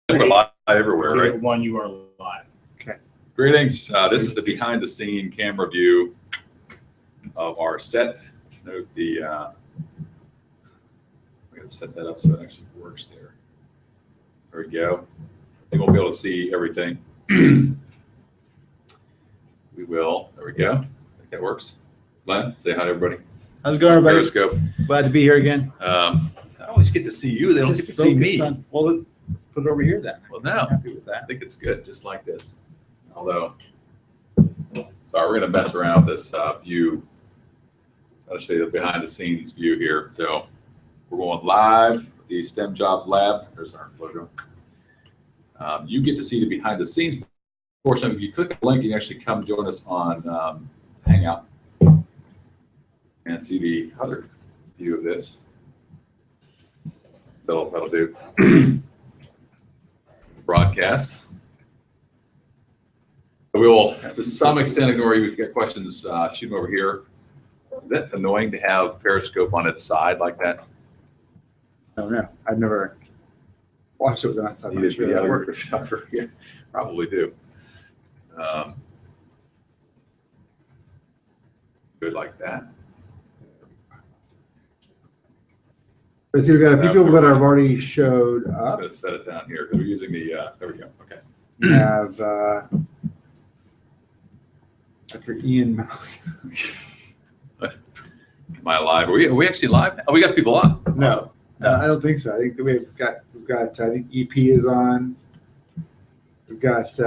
We're live everywhere, This is right? the one you are live. Okay. Greetings. This is the behind-the-scene camera view of our set. Note the. I'm going to set that up so it actually works there. There we go. They won't be able to see everything. We will. There we go. I think that works. Glenn, say hi to everybody. How's it going, everybody? Periscope. Glad to be here again. I always get to see you. They don't get to see me. Well, let's put it over here then. Well, I'm no. happy with I that. think it's good, just like this. Although, sorry, we're going to mess around with this view. I'll show you the behind-the-scenes view here. So we're going live with the STEM Jobs Lab. There's our logo. You get to see the behind-the-scenes portion. If you click the link, you can actually come join us on Hangout and see the other view of this. So that'll do. Broadcast. We will, to some extent, ignore you. If you've got questions, shoot them over here. Is that annoying to have Periscope on its side like that? No, I've never watched it with that side. Yeah, probably do. Good like that. But see, we've got a few people that have already showed I'm up. going to set it down here because we're using the, there we go, okay. We have Dr. Ian Malcolm. Am I live? Are we actually live now? Oh, we got people on. No, I don't think so. I think that we've got I think EP is on. We've got We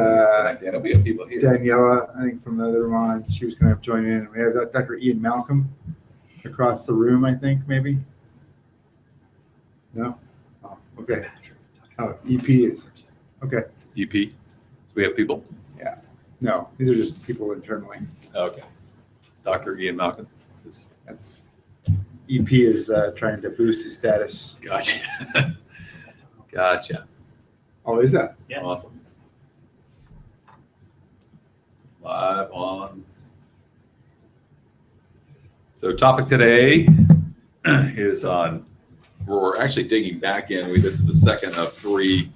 have people here. Daniela, I think, from the other one. She was going to join in. We have Dr. Ian Malcolm across the room, I think, maybe. No? Oh, okay. Oh, EP is. Okay. EP. Do we have people? No, these are just people internally. Okay. Dr. Ian Malcolm. That's EP is trying to boost his status. Gotcha. Gotcha. Oh, is that? Yes. Awesome. Live on. So topic today is on, we're actually digging back in. This is the second of 3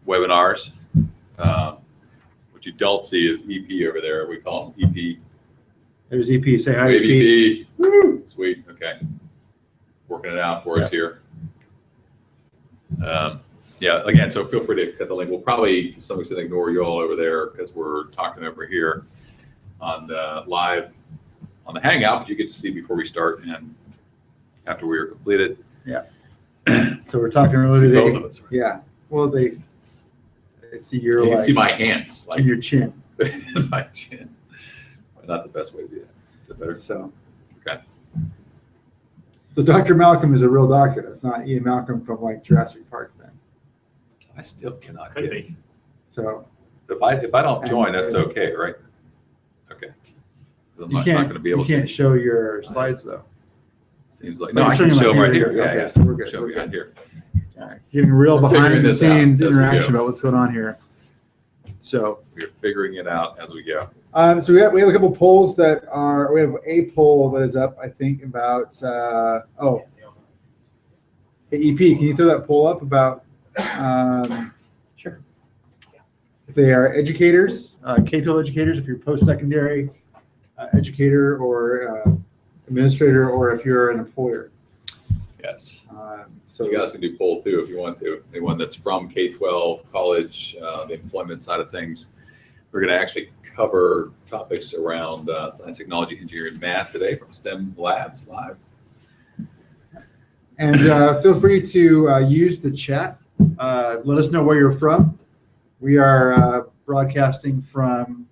webinars. What you don't see is EP over there. We call him EP. There's EP. Say hi, Wave EP. EP. Woo! Sweet. Okay. Working it out for us here. Yeah, again, so feel free to cut the link. We'll probably, to some extent, ignore you all over there because we're talking over here on the live on the Hangout, but you get to see before we start and after we are completed. Yeah. So we're talking earlier See today. both of us. Right? Yeah. Well, they see your You can like see my hands, in like your chin. my chin. Not the best way to do that. Is it better? So. Okay. So Dr. Malcolm is a real doctor. That's not Ian Malcolm from like Jurassic Park then. I still cannot Could get. be. So So if I don't join, that's okay, right? Okay. 'Cause I'm you not can't going to be able you can't to. show your slides though. Seems like But no, you're I can showing show them them right here. here. Yeah, Okay, yeah. so we're good, Show we're me good. right here. All right. Getting real We're figuring behind the this out scenes as we interaction go. about what's going on here. So. We're figuring it out as we go. So we have a couple polls that are. We have a poll that is up. I think about. Hey, EP, can you throw that poll up about? Sure. If they are educators, K-12 educators, if you're post-secondary educator or administrator, or if you're an employer. Yes. So You guys can do poll too if you want to. Anyone that's from K-12, college, the employment side of things. We're going to actually cover topics around science, technology, engineering, and math today from STEM Labs Live. And feel free to use the chat. Let us know where you're from. We are broadcasting from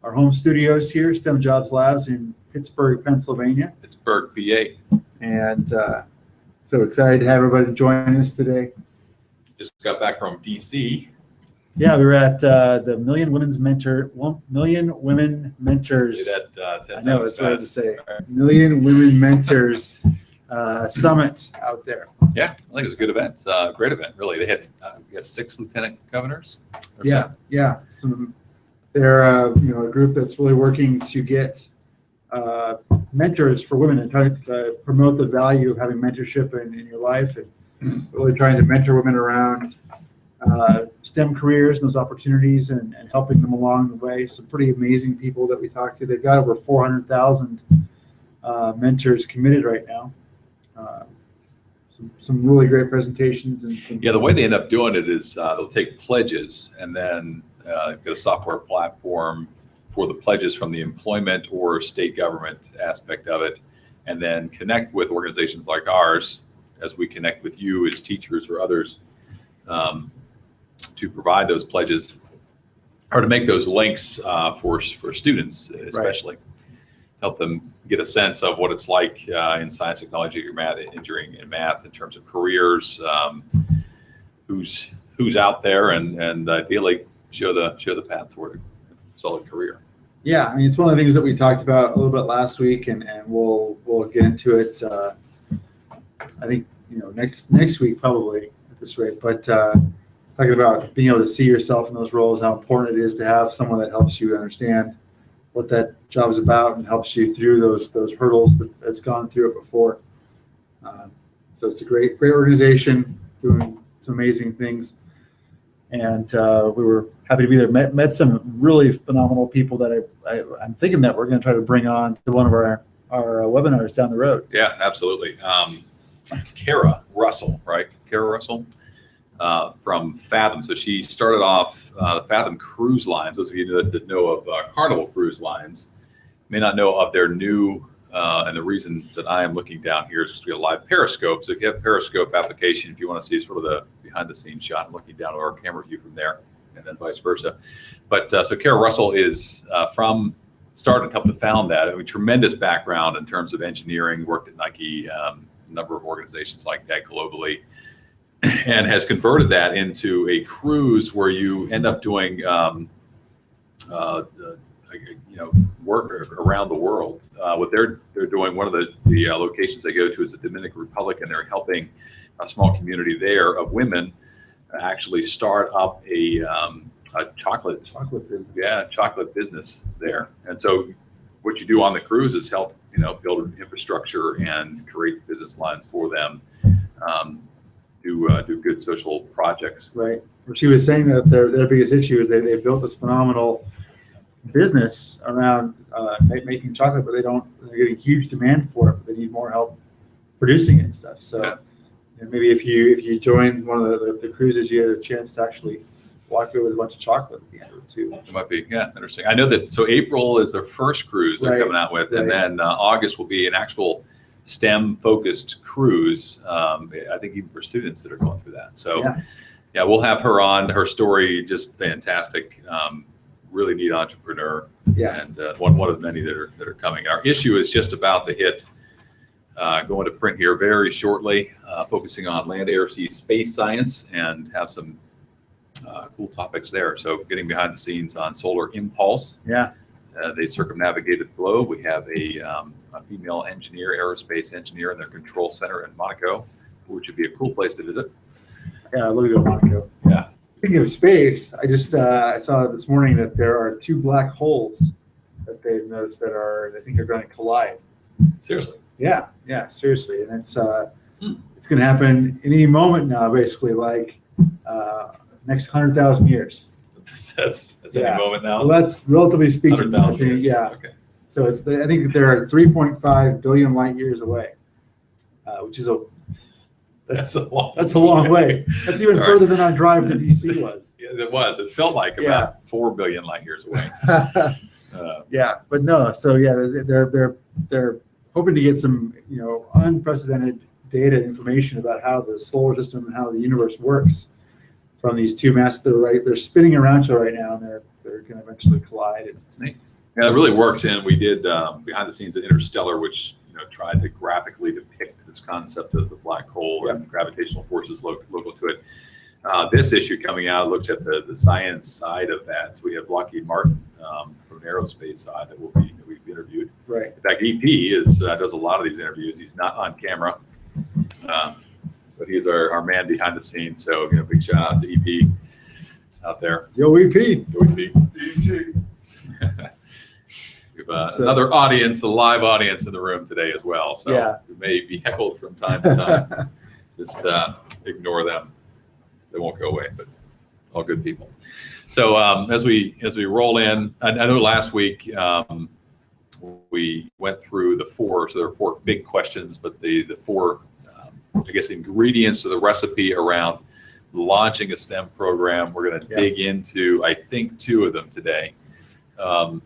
our home studios here, STEM Jobs Labs in Pittsburgh, Pennsylvania. Pittsburgh, PA. And so excited to have everybody join us today. Just got back from DC. Yeah, we were at the Million Women Mentors. Say that 10 I know, times it's hard to fast. say. Million Women Mentors Summit out there. Yeah, I think it was a good event. Great event, really. They had we got 6 lieutenant governors. or Yeah, so. yeah. They're a group that's really working to get mentors for women and trying to promote the value of having mentorship in your life, and really trying to mentor women around STEM careers and those opportunities and helping them along the way. Some pretty amazing people that we talked to. They've got over 400,000 mentors committed right now. Some really great presentations. And Yeah, the way they end up doing it is they'll take pledges and then get a software platform for the pledges from the employment or state government aspect of it, and then connect with organizations like ours as we connect with you as teachers or others to provide those pledges or to make those links for students, especially. Right. Help them get a sense of what it's like in science, technology, or math, engineering, and math in terms of careers, who's out there, and ideally show the path toward a solid career. Yeah, I mean, it's one of the things that we talked about a little bit last week, and we'll get into it. I think next week probably at this rate, but talking about being able to see yourself in those roles, how important it is to have someone that helps you understand what that job is about and helps you through those hurdles that's gone through it before. So it's a great organization doing some amazing things, and we were happy to be there. Met some really phenomenal people that I'm thinking that we're going to try to bring on to one of our webinars down the road. Yeah, absolutely. Kara Russell, right? Kara Russell from Fathom. So she started off the Fathom Cruise Lines. Those of you that know of Carnival Cruise Lines may not know of their new, and the reason that I am looking down here is just to get a live Periscope. So if you have Periscope application, if you want to see sort of the behind the scenes shot, I'm looking down at our camera view from there, and then vice versa. But so Kara Russell is started to help to found that. I mean, tremendous background in terms of engineering, worked at Nike, a number of organizations like that globally, and has converted that into a cruise where you end up doing work around the world. What they're doing, one of the locations they go to is the Dominican Republic, and they're helping a small community there of women actually start up a chocolate business. Yeah, chocolate business there. And so what you do on the cruise is help build infrastructure and create business lines for them. Do good social projects. Right. She was saying that their biggest issue is they built this phenomenal business around making chocolate, but they're getting huge demand for it, but they need more help producing it and stuff. So maybe if you join one of the cruises, you had a chance to actually walk away with a bunch of chocolate at the end of it too. It might be, interesting. I know that, so April is their first cruise they're coming out with, and then August will be an actual STEM-focused cruise, I think even for students that are going through that. So yeah, we'll have her on. Her story, just fantastic. Really neat entrepreneur, and one of the many that are coming. Our issue is just about to hit, going to print here very shortly, focusing on land, air, sea, space science, and have some cool topics there. So getting behind the scenes on solar impulse. Yeah. They circumnavigated the globe. We have a female engineer, aerospace engineer in their control center in Monaco, which would be a cool place to visit. Yeah, look at Monaco. Yeah. Speaking of space, I just I saw this morning that there are 2 black holes that they've noticed that I think are going to collide. Seriously? Yeah, seriously, and it's going to happen any moment now, basically, like next 100,000 years. That's any moment now. Well, that's relatively speaking. 100,000 years. Yeah. Okay. So I think that they're 3.5 billion light years away, which is that's a long way. That's even further than our drive to DC was. Yeah, it was. It felt like about 4 billion light years away. But no. So they're hoping to get some unprecedented data information about how the solar system and how the universe works from these 2 masses that they're spinning around each other right now, and they're going to eventually collide. And it's neat. Yeah, it really works. And we did behind the scenes at Interstellar, which tried to graphically depict this concept of the black hole and gravitational forces local to it. This issue coming out looks at the science side of that. So we have Lockheed Martin from the aerospace side that we've interviewed. Right. In fact, EP does a lot of these interviews. He's not on camera, but he's our man behind the scenes. So big shout out to EP out there. Yo, EP. Yo, EP. We have another audience, a live audience in the room today as well. So we may be heckled from time to time. Just ignore them. They won't go away, but all good people. So as we roll in, I know last week we went through the four, so there are four big questions, but the four, I guess, ingredients to the recipe around launching a STEM program. We're going to dig into, I think, two of them today. We're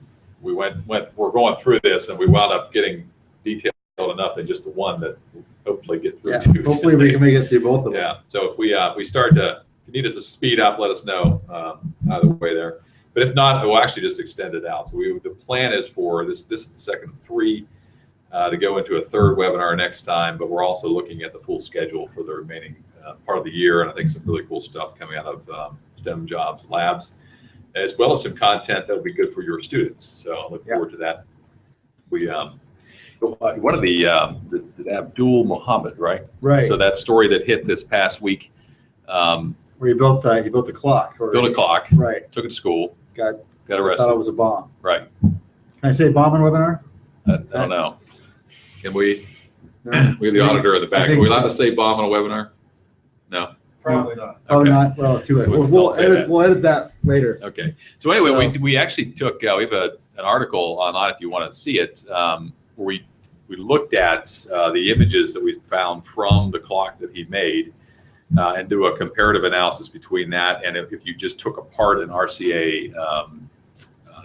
going through this, and we wound up getting detailed enough in just the one that we'll hopefully get through. Hopefully we can make it through both of them. Yeah. So if we start to, if you need us to speed up, let us know either way there. But if not, we'll actually just extend it out. So the plan is for this is the second of three to go into a third webinar next time. But we're also looking at the full schedule for the remaining part of the year, and I think some really cool stuff coming out of STEM Jobs Labs, as well as some content that will be good for your students. So I look forward to that. We one of the Abdul Muhammad, right? Right. So that story that hit this past week, where he built the clock. Built a clock. Right. Took it to school. Got arrested. Thought it was a bomb. Right. Can I say bomb in webinar? I don't know. Can we? No. We have the auditor in the back. I think Are we allowed so. to say bomb on a webinar? No. Probably not. Probably Okay. not. Well, too late. Don't We'll say edit. that. We'll edit that later. Okay. So anyway, So- we actually took we have an article online if you want to see it, where we looked at the images that we found from the clock that he made, and do a comparative analysis between that and if you just took apart an RCA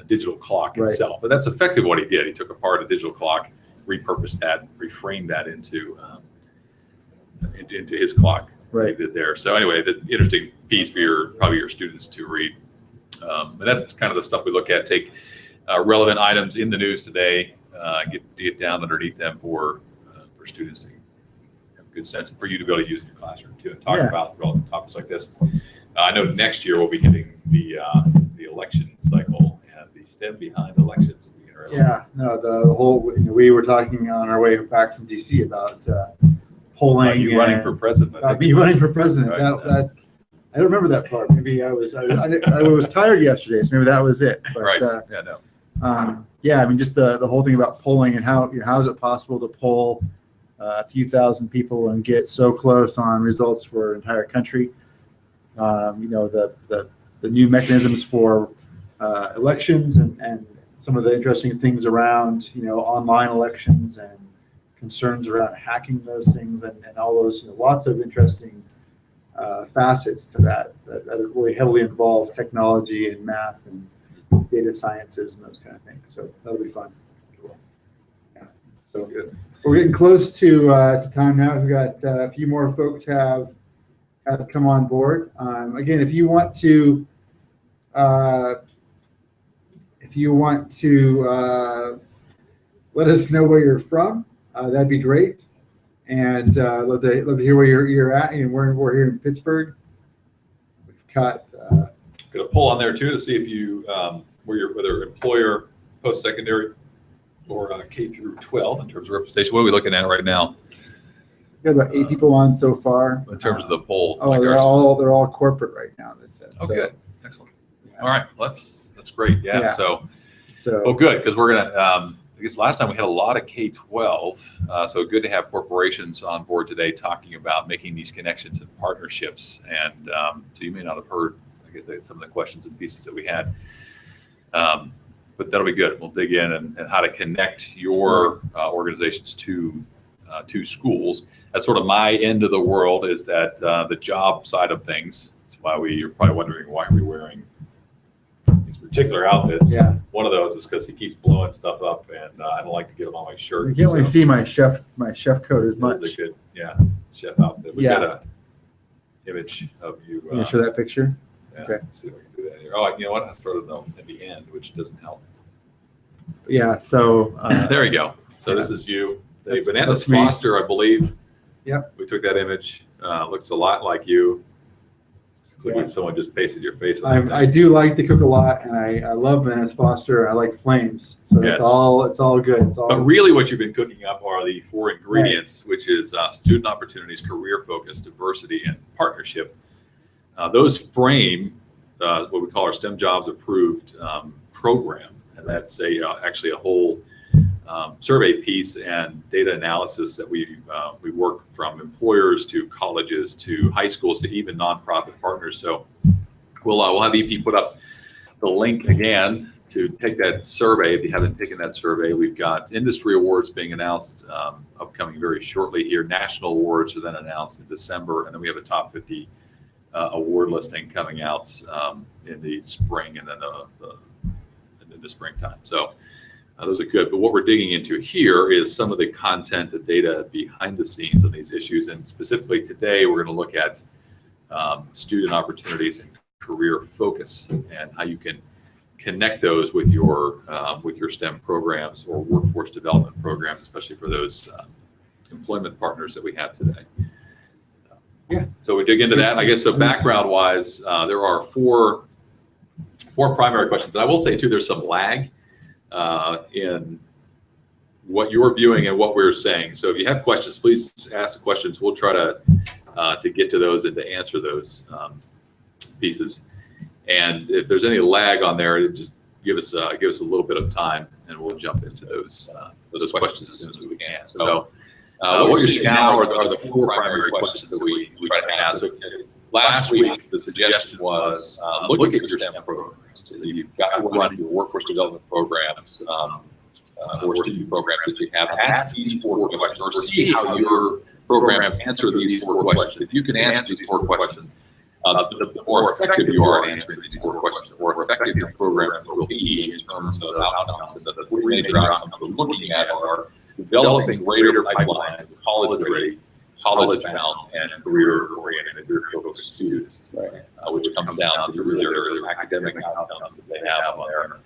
digital clock Right. itself. And that's effectively what he did. He took apart a digital clock, repurposed that, reframed that into his clock. Right. He did there. So anyway, the interesting piece for probably your students to read. And that's kind of the stuff we look at. Take relevant items in the news today, get down underneath them for students to have a good sense, and for you to be able to use in the classroom too, and talk about relevant topics like this. I know next year we'll be hitting the election cycle, and the STEM behind elections will be interesting. Yeah. No. The whole. We were talking on our way back from DC about polling. You running for president? I think. Me running for president. Right. That I don't remember that part. Maybe I was tired yesterday, so maybe that was it. But, Right. Yeah. No. yeah, I mean, just the whole thing about polling and how is it possible to poll a few thousand people and get so close on results for an entire country? The new mechanisms for elections and some of the interesting things around online elections and concerns around hacking those things and all those lots of interesting facets to that really heavily involve technology and math and data sciences and those kind of things. So that'll be fun. Yeah. So Good. we're getting close to time now. We've got a few more folks have come on board. Again, if you want to let us know where you're from, that'd be great. And love to hear where you're at. And we're here in Pittsburgh. We've got Got a poll on there too to see if you whether employer, post-secondary, or K through 12 in terms of representation. What are we looking at right now got about 8 people on so far. in terms of the poll? Oh, Like they're ours? all corporate right now. That's it. Oh, So, good, excellent. yeah. All right, that's great. Yeah. Yeah. So So good, because we're gonna. I guess last time we had a lot of K-12, so good to have corporations on board today talking about making these connections and partnerships. And so you may not have heard, I guess, some of the questions and pieces that we had, but that'll be good. We'll dig in and how to connect your organizations to schools. That's sort of my end of the world, is that the job side of things. That's why you're probably wondering why we're wearing these particular outfits. yeah, One of those is because he keeps blowing stuff up, and I don't like to get them on my shirt. you can't really so see my chef coat as it much. is a good, chef outfit. We Yeah. got a image of you. Can you show that picture? Yeah, Okay. see if I can do that here. Oh, you know what? I sort of know at the end, which doesn't help. Yeah. So There you go. So yeah. this is you. That's- Bananas that's me. Foster, I believe. Yep. We took that image. Looks a lot like you. It's like Yeah. someone just pasted your face on I do like to cook a lot, and I love Bananas Foster. I like flames, so Yes. it's all good. It's all But really what you've been cooking up are the 4 ingredients, which is student opportunities, career focus, diversity, and partnership. Those frame what we call our STEM Jobs Approved program. And that's actually a whole survey piece and data analysis that we work from employers to colleges to high schools to even nonprofit partners. So we'll have EP put up the link again to take that survey. If you haven't taken that survey, we've got industry awards being announced upcoming very shortly here. National awards are then announced in December, and then we have a top 50 award listing coming out in the spring and then in the springtime. So those are good. But what we're digging into here is some of the content, the data behind the scenes on these issues, and specifically today we're going to look at student opportunities and career focus and how you can connect those with your STEM programs or workforce development programs, especially for those employment partners that we have today. Yeah. So we dig into that. I guess so. Background-wise, there are four primary questions. And I will say too, there's some lag in what you're viewing and what we're saying. So if you have questions, please ask the questions. We'll try to get to those and to answer those pieces. And if there's any lag on there, just give us a little bit of time, and we'll jump into those questions as soon as we can. So what you're seeing now are the four primary questions that we try to ask. So, last week, the suggestion was look at your STEM programs. So you've got to run your workforce development programs or student programs that you have. Ask these four questions, or see how your programs answer these four questions. If you can answer these four questions, the more effective you are at answering these four questions, the more effective your program will be in terms of outcomes. And the three major outcomes we're looking at are developing greater pipelines of college-ready, college-bound, and career-oriented, career-focused students, which comes down to really their academic outcomes that they have on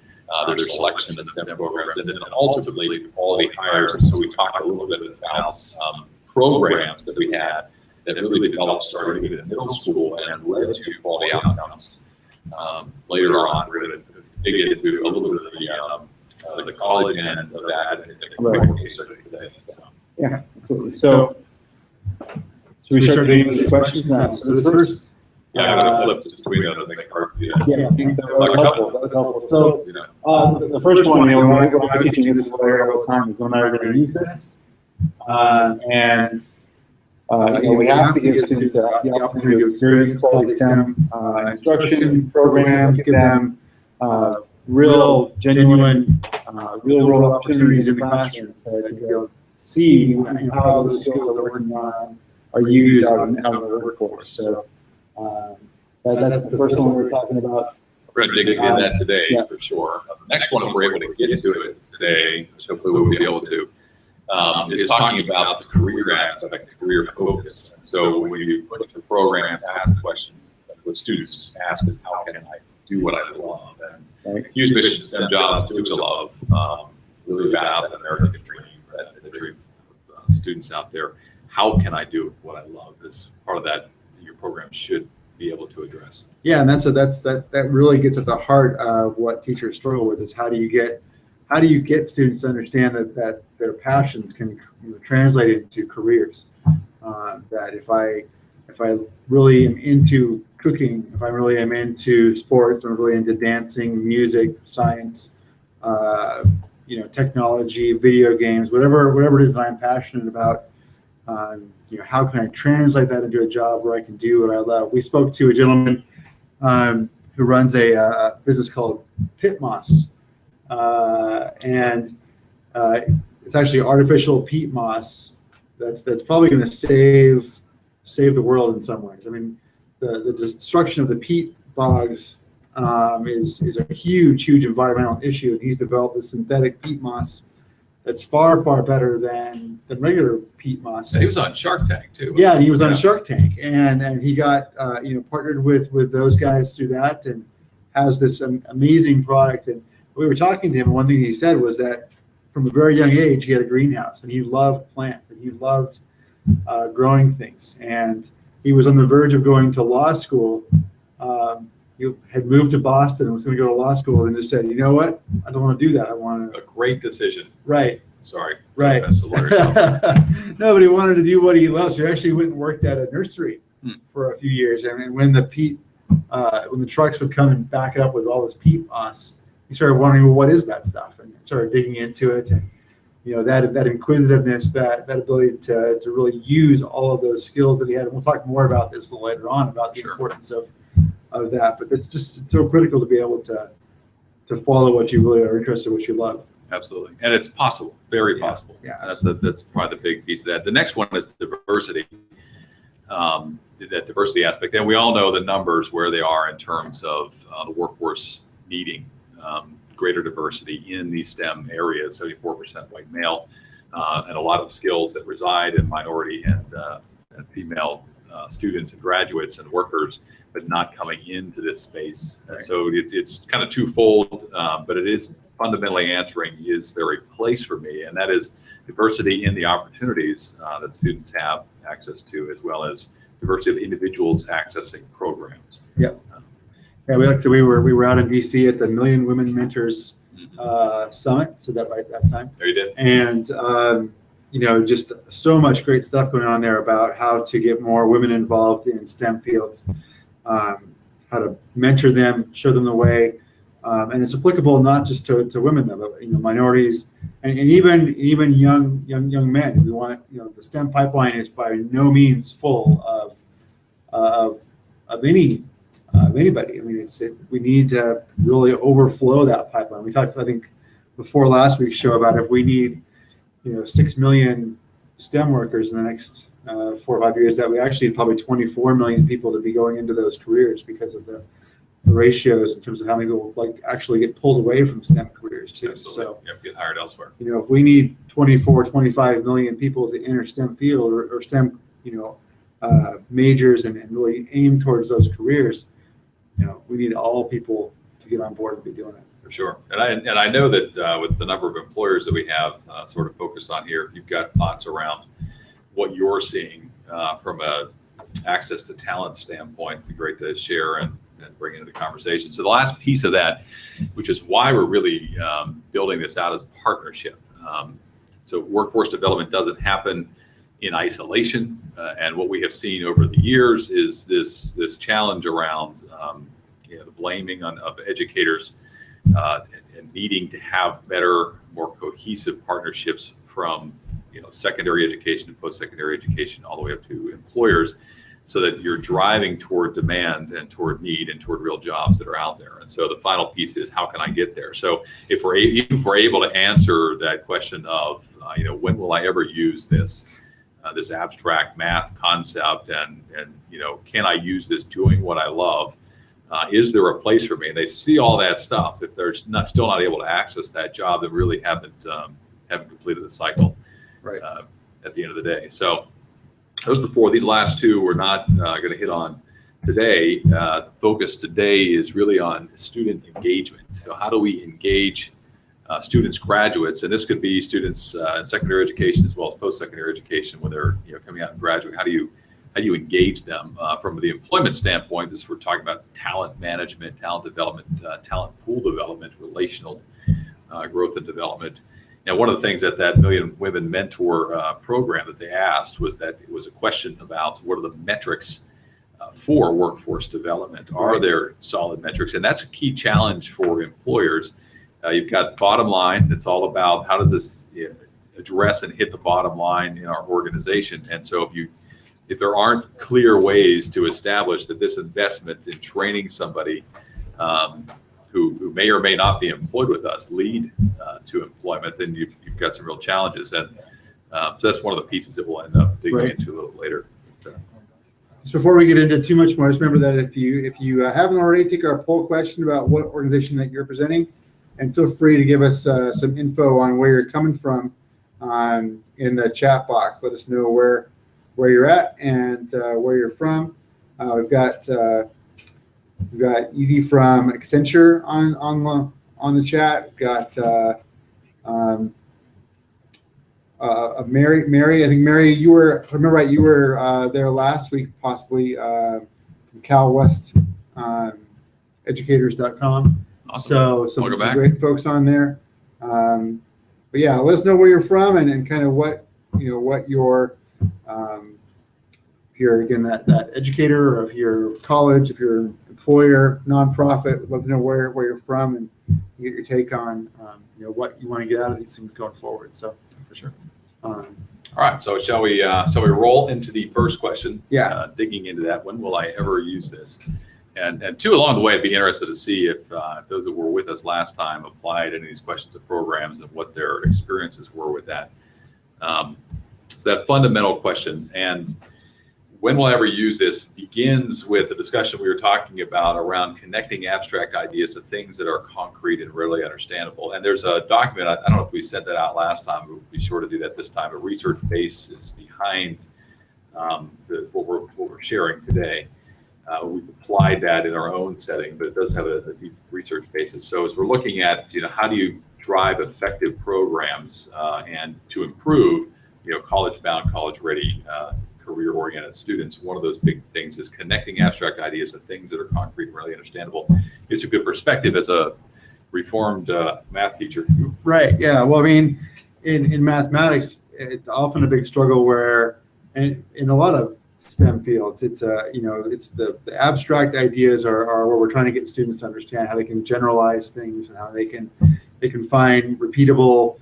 their selection in STEM programs, and then ultimately quality hires. And so we talked a little bit about programs that we had that really developed starting in middle school and led to quality outcomes. Later on, we're going to dig into a little bit of the college end of that and the case studies today. So. Yeah, absolutely. So should we start doing these questions now? So the first. Yeah, I'm going to flip just between those. I think it's hard to do that. Yeah, I think that was helpful. That was helpful. So the first one, when I was teaching this all the time, is when I was going to use this. We have to give students the opportunity to experience quality STEM instruction programs, give them real, genuine, real-world opportunities in the classroom to see how those skills that we're working on are used out in the workforce. So that's the first one we're talking about. We're going to dig into that today for sure. The next one, if we're able to get into it today, which hopefully we'll be able to, is talking about the career aspect, the career focus. So when you put your program, ask the question, what students ask is, how can I do what I love? And Hughes Mission STEM jobs, do what you love, really about the American dream, the dream of students out there. How can I do what I love is part of that your program should be able to address. Yeah, and that really gets at the heart of what teachers struggle with, is how do you get students to understand that their passions can translate into careers. That if I really am into cooking, if I really am into sports, I'm really into dancing, music, science, technology, video games, whatever it is that I'm passionate about, how can I translate that into a job where I can do what I love? We spoke to a gentleman who runs a business called Pitmoss. It's actually artificial peat moss that's probably going to save the world in some ways. I mean, the destruction of the peat bogs is a huge environmental issue, and he's developed a synthetic peat moss that's far better than regular peat moss. And he was on Shark Tank too. Yeah, and he was on Shark Tank, and he got partnered with those guys through that, and has this amazing product. And we were talking to him, and one thing he said was that from a very young age, he had a greenhouse, and he loved plants, and he loved growing things. And he was on the verge of going to law school. He had moved to Boston and was going to go to law school, and just said, you know what? I don't want to do that. I want to. A great decision. Right. Sorry. Right. That's the lawyer. No, but he wanted to do what he loves. So he actually went and worked at a nursery for a few years. I mean, when the trucks would come and back it up with all this peat moss, he started wondering, well, what is that stuff? And started digging into it, and that inquisitiveness, that ability to really use all of those skills that he had. And we'll talk more about this a little later on, about the importance of of that. But it's so critical to be able to follow what you really are interested in, what you love. Absolutely, and it's possible, very possible. Yeah, that's probably the big piece of that. The next one is diversity, that diversity aspect, and we all know the numbers where they are in terms of the workforce needing greater diversity in these STEM areas. 74% white male, and a lot of skills that reside in minority and female students and graduates and workers, but not coming into this space. And so it's kind of twofold, but it is fundamentally answering, is there a place for me? And that is diversity in the opportunities that students have access to, as well as diversity of individuals accessing programs. Yep. Yeah, we were out in DC at the Million Women Mentors Summit, so that right that time. There you did. And just so much great stuff going on there about how to get more women involved in STEM fields, how to mentor them, show them the way. And it's applicable not just to women though, but minorities and even young men. We want the STEM pipeline is by no means full of anybody. I mean, we need to really overflow that pipeline. We talked, I think, before last week's show about if we need 6 million STEM workers in the next 4 or 5 years, that we actually need probably 24 million people to be going into those careers because of the ratios in terms of how many people actually get pulled away from STEM careers too. Absolutely. So get hired elsewhere. If we need 24, 25 million people to enter STEM field or STEM, majors and really aim towards those careers, we need all people to get on board and be doing it. For sure. And I know that with the number of employers that we have sort of focused on here, if you've got thoughts around what you're seeing from a access to talent standpoint, it'd be great to share and bring into the conversation. So the last piece of that, which is why we're really building this out as partnership. So workforce development doesn't happen in isolation. And what we have seen over the years is this challenge around the blaming of educators and needing to have better, more cohesive partnerships from secondary education and post-secondary education all the way up to employers, so that you're driving toward demand and toward need and toward real jobs that are out there. And so the final piece is, how can I get there? So if we're able to answer that question of, when will I ever use this abstract math concept, and can I use this doing what I love? Is there a place for me? And they see all that stuff. If they're still not able to access that job, they really haven't completed the cycle right at the end of the day. So those are the four. These last two we're not going to hit on today. Focus today is really on student engagement. So how do we engage students, graduates, and this could be students in secondary education as well as post-secondary education when they're coming out and graduate. How do you engage them from the employment standpoint? We're talking about talent management, talent development, talent pool development, relational growth and development. Now, one of the things that Million Women Mentor program that they asked was that it was a question about what are the metrics for workforce development? Are there solid metrics? And that's a key challenge for employers. You've got bottom line. That's all about how does this address and hit the bottom line in our organization. And so if there aren't clear ways to establish that this investment in training somebody who may or may not be employed with us lead to employment, then you've got some real challenges. And so that's one of the pieces that we'll end up digging into a little later. Just before we get into too much more, just remember that if you haven't already, take our poll question about what organization that you're representing, and feel free to give us some info on where you're coming from in the chat box. Let us know where you're at and where you're from. We've got Easy from Accenture on the chat. We've got Mary. I think Mary, you were, if I remember right, you were there last week, possibly from CalWestEducators.com. Awesome. So some great folks on there. But yeah, let us know where you're from and kind of what your if you're again that educator, or if you're college, if you're employer, nonprofit, we'd love to know where you're from and get your take on what you want to get out of these things going forward. So for sure. All right. So shall we roll into the first question? Yeah. Digging into that, when will I ever use this? And two, along the way, I'd be interested to see if those that were with us last time applied any of these questions to programs and what their experiences were with that. So that fundamental question, and when we'll ever use this, begins with the discussion we were talking about around connecting abstract ideas to things that are concrete and readily understandable. And there's a document, I don't know if we said that out last time, but we'll be sure to do that this time. A research base is behind what we're sharing today. We've applied that in our own setting, but it does have a deep research basis. So as we're looking at, how do you drive effective programs and to improve, college-bound, college-ready, career-oriented students, one of those big things is connecting abstract ideas to things that are concrete and really understandable. It's a good perspective as a reformed math teacher. Right. Yeah. Well, I mean, in mathematics, it's often a big struggle where, and in a lot of STEM fields, it's it's the abstract ideas are where we're trying to get students to understand how they can generalize things and how they can find repeatable,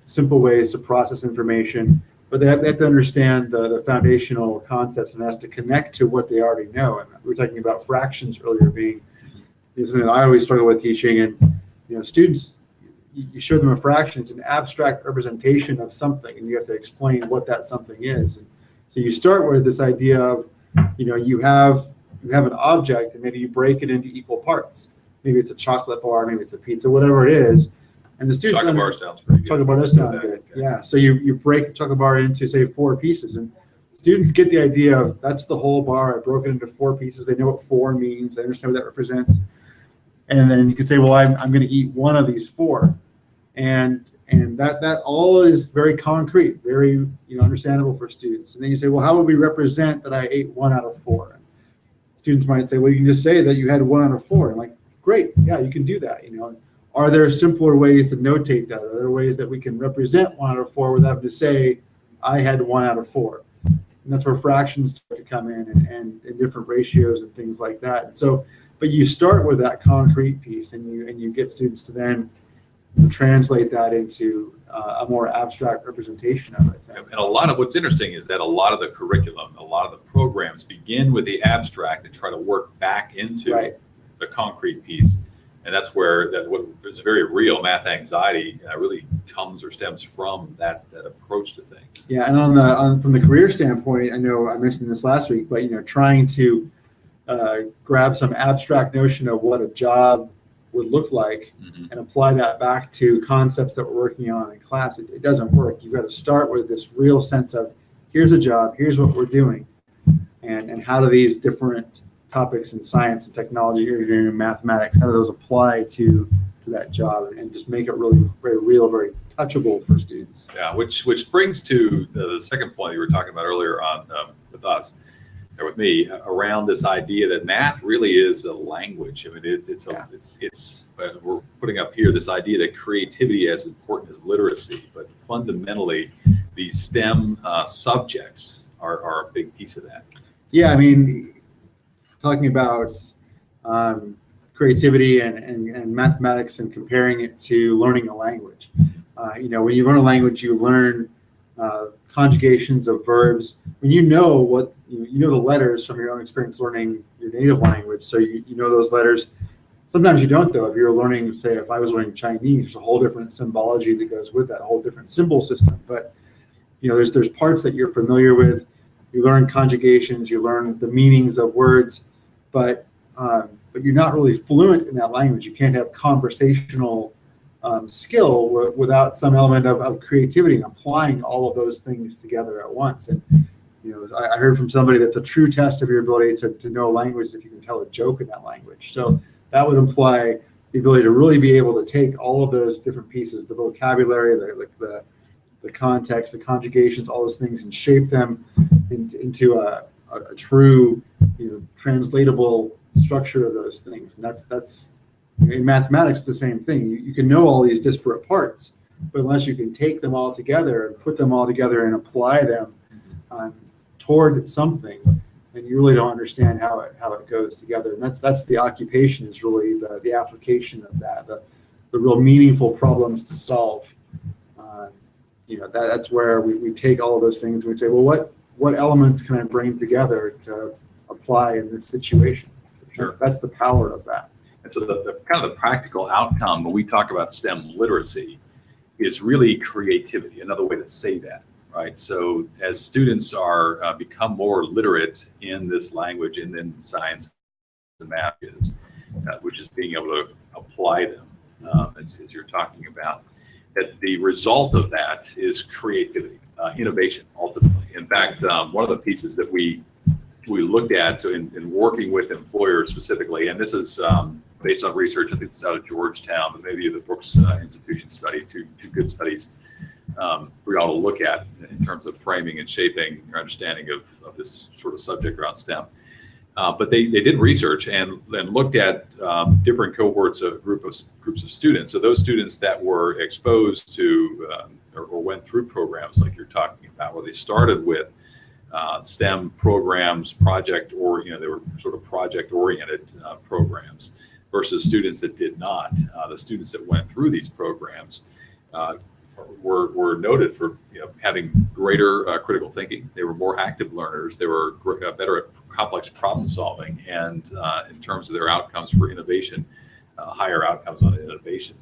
simple ways to process information. But they have to understand the foundational concepts and has to connect to what they already know. And we were talking about fractions earlier being something that I always struggle with teaching. And students, you show them a fraction, it's an abstract representation of something, and you have to explain what that something is. And so you start with this idea of, you have an object, and maybe you break it into equal parts. Maybe it's a chocolate bar, maybe it's a pizza, whatever it is. And the students chocolate bar sounds pretty good. Chocolate bar does sound good. Okay. Yeah. So you break the chocolate bar into, say, 4 pieces, and students get the idea of that's the whole bar. I broke it into 4 pieces. They know what 4 means. They understand what that represents. And then you can say, well, I'm going to eat one of these 4, and that all is very concrete, very understandable for students. And then you say, well, how would we represent that I ate 1 out of 4? And students might say, well, you can just say that you had 1 out of 4. And like, great, yeah, you can do that. Are there simpler ways to notate that? Are there ways that we can represent 1 out of 4 without having to say, I had 1 out of 4? And that's where fractions start to come in and different ratios and things like that. And so, but you start with that concrete piece, and you get students to then translate that into a more abstract representation of it. And a lot of what's interesting is that a lot of the curriculum, a lot of the programs begin with the abstract and try to work back into the concrete piece. And that's where what is very real math anxiety really comes or stems from that approach to things. Yeah, and from the career standpoint, I know I mentioned this last week, but trying to grab some abstract notion of what a job would look like and apply that back to concepts that we're working on in class, it doesn't work. You've got to start with this real sense of here's a job, here's what we're doing, and how do these different topics in science and technology, engineering, and mathematics, how do those apply to that job, and just make it really very real, very touchable for students. Yeah, which brings to the second point you were talking about earlier on with us, or with me, around this idea that math really is a language. I mean, it's we're putting up here this idea that creativity is as important as literacy, but fundamentally, these STEM subjects are a big piece of that. Yeah, I mean, talking about creativity and mathematics and comparing it to learning a language. When you learn a language, you learn conjugations of verbs. When you know the letters from your own experience learning your native language, so you know those letters. Sometimes you don't, though. If you're learning, say, if I was learning Chinese, there's a whole different symbology that goes with that, a whole different symbol system. But there's parts that you're familiar with. You learn conjugations, you learn the meanings of words, but you're not really fluent in that language. You can't have conversational skill without some element of creativity and applying all of those things together at once. And I heard from somebody that the true test of your ability to know a language is if you can tell a joke in that language. So that would imply the ability to really be able to take all of those different pieces, the vocabulary, the context, the conjugations, all those things, and shape them into a true, translatable structure of those things. And that's in mathematics the same thing. You can know all these disparate parts, but unless you can take them all together and put them all together and apply them toward something, then you really don't understand how it goes together. And that's the occupation, is really the application of that, the real meaningful problems to solve. That's where we take all of those things and we say, well, what elements can I bring together to apply in this situation? Sure. That's the power of that. And so the kind of the practical outcome when we talk about STEM literacy is really creativity, another way to say that, right? So as students are become more literate in this language and in science and math, which is being able to apply them, as you're talking about, that the result of that is creativity, innovation, ultimately. In fact, one of the pieces that we looked at, so in working with employers specifically, and this is based on research, I think it's out of Georgetown, but maybe the Brooks Institution study, two good studies for y'all to look at in terms of framing and shaping your understanding of this sort of subject around STEM. But they did research and looked at different cohorts of groups of students. So those students that were exposed to or went through programs like you're talking about, where they started with STEM programs, they were sort of project-oriented programs, versus students that did not. The students that went through these programs were noted for having greater critical thinking. They were more active learners. They were better at complex problem solving, and in terms of their outcomes for innovation, higher outcomes on the innovation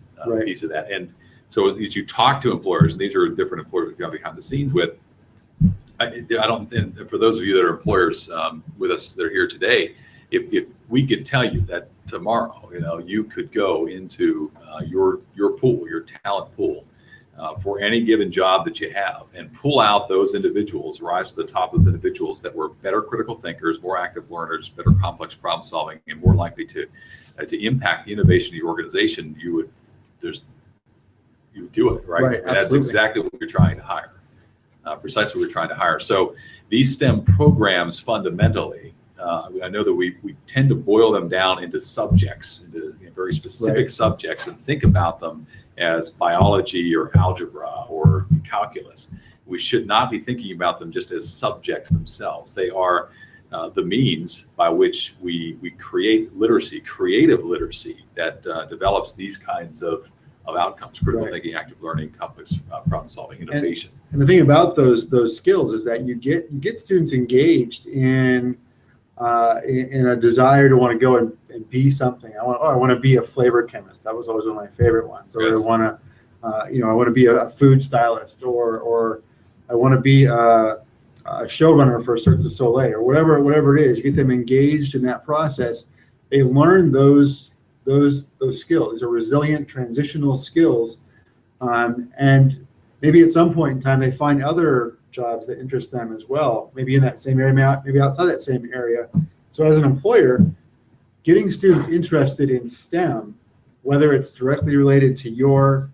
piece of that. And so as you talk to employers, and these are different employers we've gone behind the scenes with, I don't, and for those of you that are employers with us that are here today, if we could tell you that tomorrow, you could go into your pool, your talent pool, for any given job that you have, and pull out those individuals, rise to the top of those individuals that were better critical thinkers, more active learners, better complex problem solving, and more likely to impact the innovation of your organization, you would do it, right? Right, And that's exactly what you're trying to hire. Precisely what we're trying to hire. So these STEM programs fundamentally, I know that we tend to boil them down into subjects, into very specific subjects, and think about them as biology or algebra or calculus. We should not be thinking about them just as subjects themselves. They are the means by which we create literacy, creative literacy, that develops these kinds of outcomes: critical thinking, active learning, complex problem solving, innovation. And the thing about those skills is that you get students engaged in a desire to want to go and be something. I want to be a flavor chemist. That was always one of my favorite ones. Or I want to be a food stylist, or I want to be a showrunner for Cirque du Soleil, or whatever it is. You get them engaged in that process. They learn those skills. These are resilient transitional skills, and maybe at some point in time they find other jobs that interest them as well, maybe in that same area, maybe outside that same area. So as an employer, getting students interested in STEM, whether it's directly related to your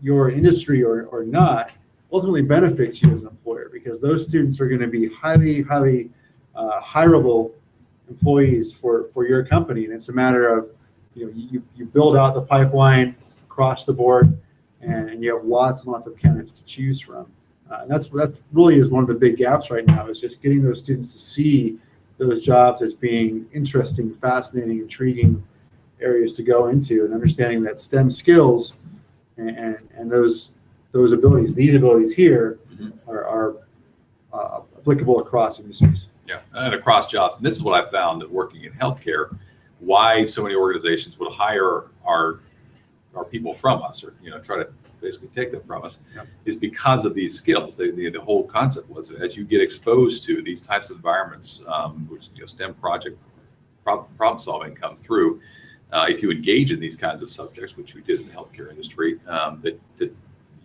industry or not, ultimately benefits you as an employer, because those students are going to be highly hireable employees for your company. And it's a matter of you build out the pipeline across the board, and you have lots and lots of candidates to choose from. And that really is one of the big gaps right now, is just getting those students to see those jobs as being interesting, fascinating, intriguing areas to go into, and understanding that STEM skills and those abilities, these abilities here, are applicable across industries. Yeah, and across jobs. And this is what I found that working in healthcare, why so many organizations would hire our people from us, or try to basically take them from us, is because of these skills. The whole concept was, as you get exposed to these types of environments, which STEM project problem solving comes through, if you engage in these kinds of subjects, which we did in the healthcare industry, that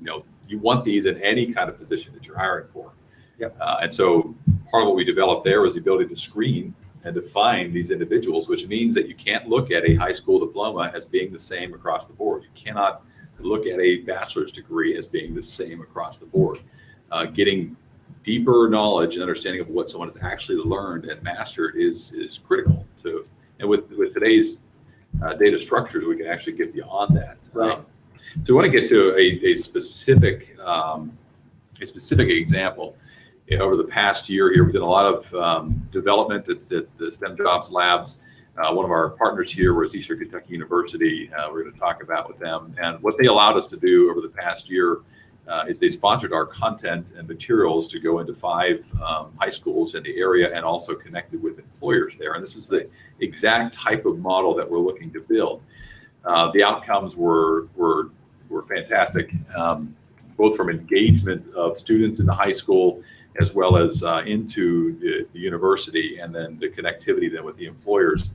you want these in any kind of position that you're hiring for. And so part of what we developed there was the ability to screen and define these individuals, which means that you can't look at a high school diploma as being the same across the board. You cannot look at a bachelor's degree as being the same across the board. Getting deeper knowledge and understanding of what someone has actually learned and mastered is critical to. And with today's data structures, we can actually get beyond that. Right. So we want to get to a specific example. Over the past year here, we did a lot of development at the STEM Jobs Labs. One of our partners here was Eastern Kentucky University. We're going to talk about with them, and what they allowed us to do over the past year is they sponsored our content and materials to go into 5 high schools in the area and also connected with employers there. And this is the exact type of model that we're looking to build. The outcomes were fantastic, both from engagement of students in the high school as well as into the university, and then the connectivity then with the employers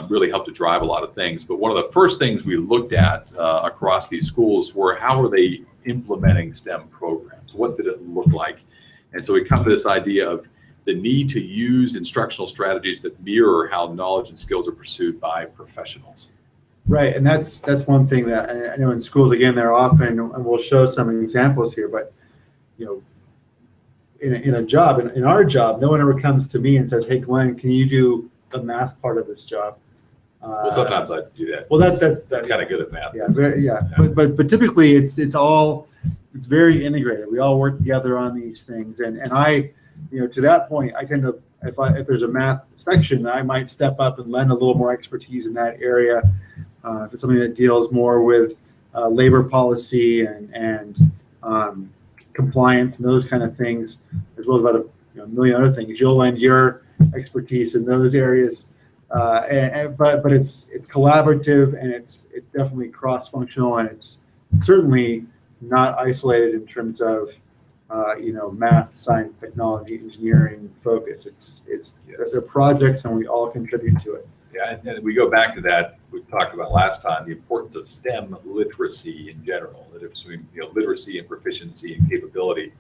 really helped to drive a lot of things. But one of the first things we looked at across these schools were how are they implementing STEM programs? What did it look like? And so we come to this idea of the need to use instructional strategies that mirror how knowledge and skills are pursued by professionals. Right, and that's one thing that I know in schools, again, they're often, and we'll show some examples here, but in a job, in our job, no one ever comes to me and says, "Hey, Glenn, can you do the math part of this job?" Well, sometimes I do that. Well, that's kind of good at math. Yeah. But typically it's very integrated. We all work together on these things, and I, to that point, I tend to, if there's a math section, I might step up and lend a little more expertise in that area. If it's something that deals more with labor policy and compliance and those kind of things, as well as about a million other things, you'll lend your expertise in those areas. But it's collaborative, and it's definitely cross-functional, and it's certainly not isolated in terms of math, science, technology, engineering focus. They're projects, and we all contribute to it. Yeah, and we go back to that we talked about last time, the importance of STEM literacy in general, the difference between literacy and proficiency and capability,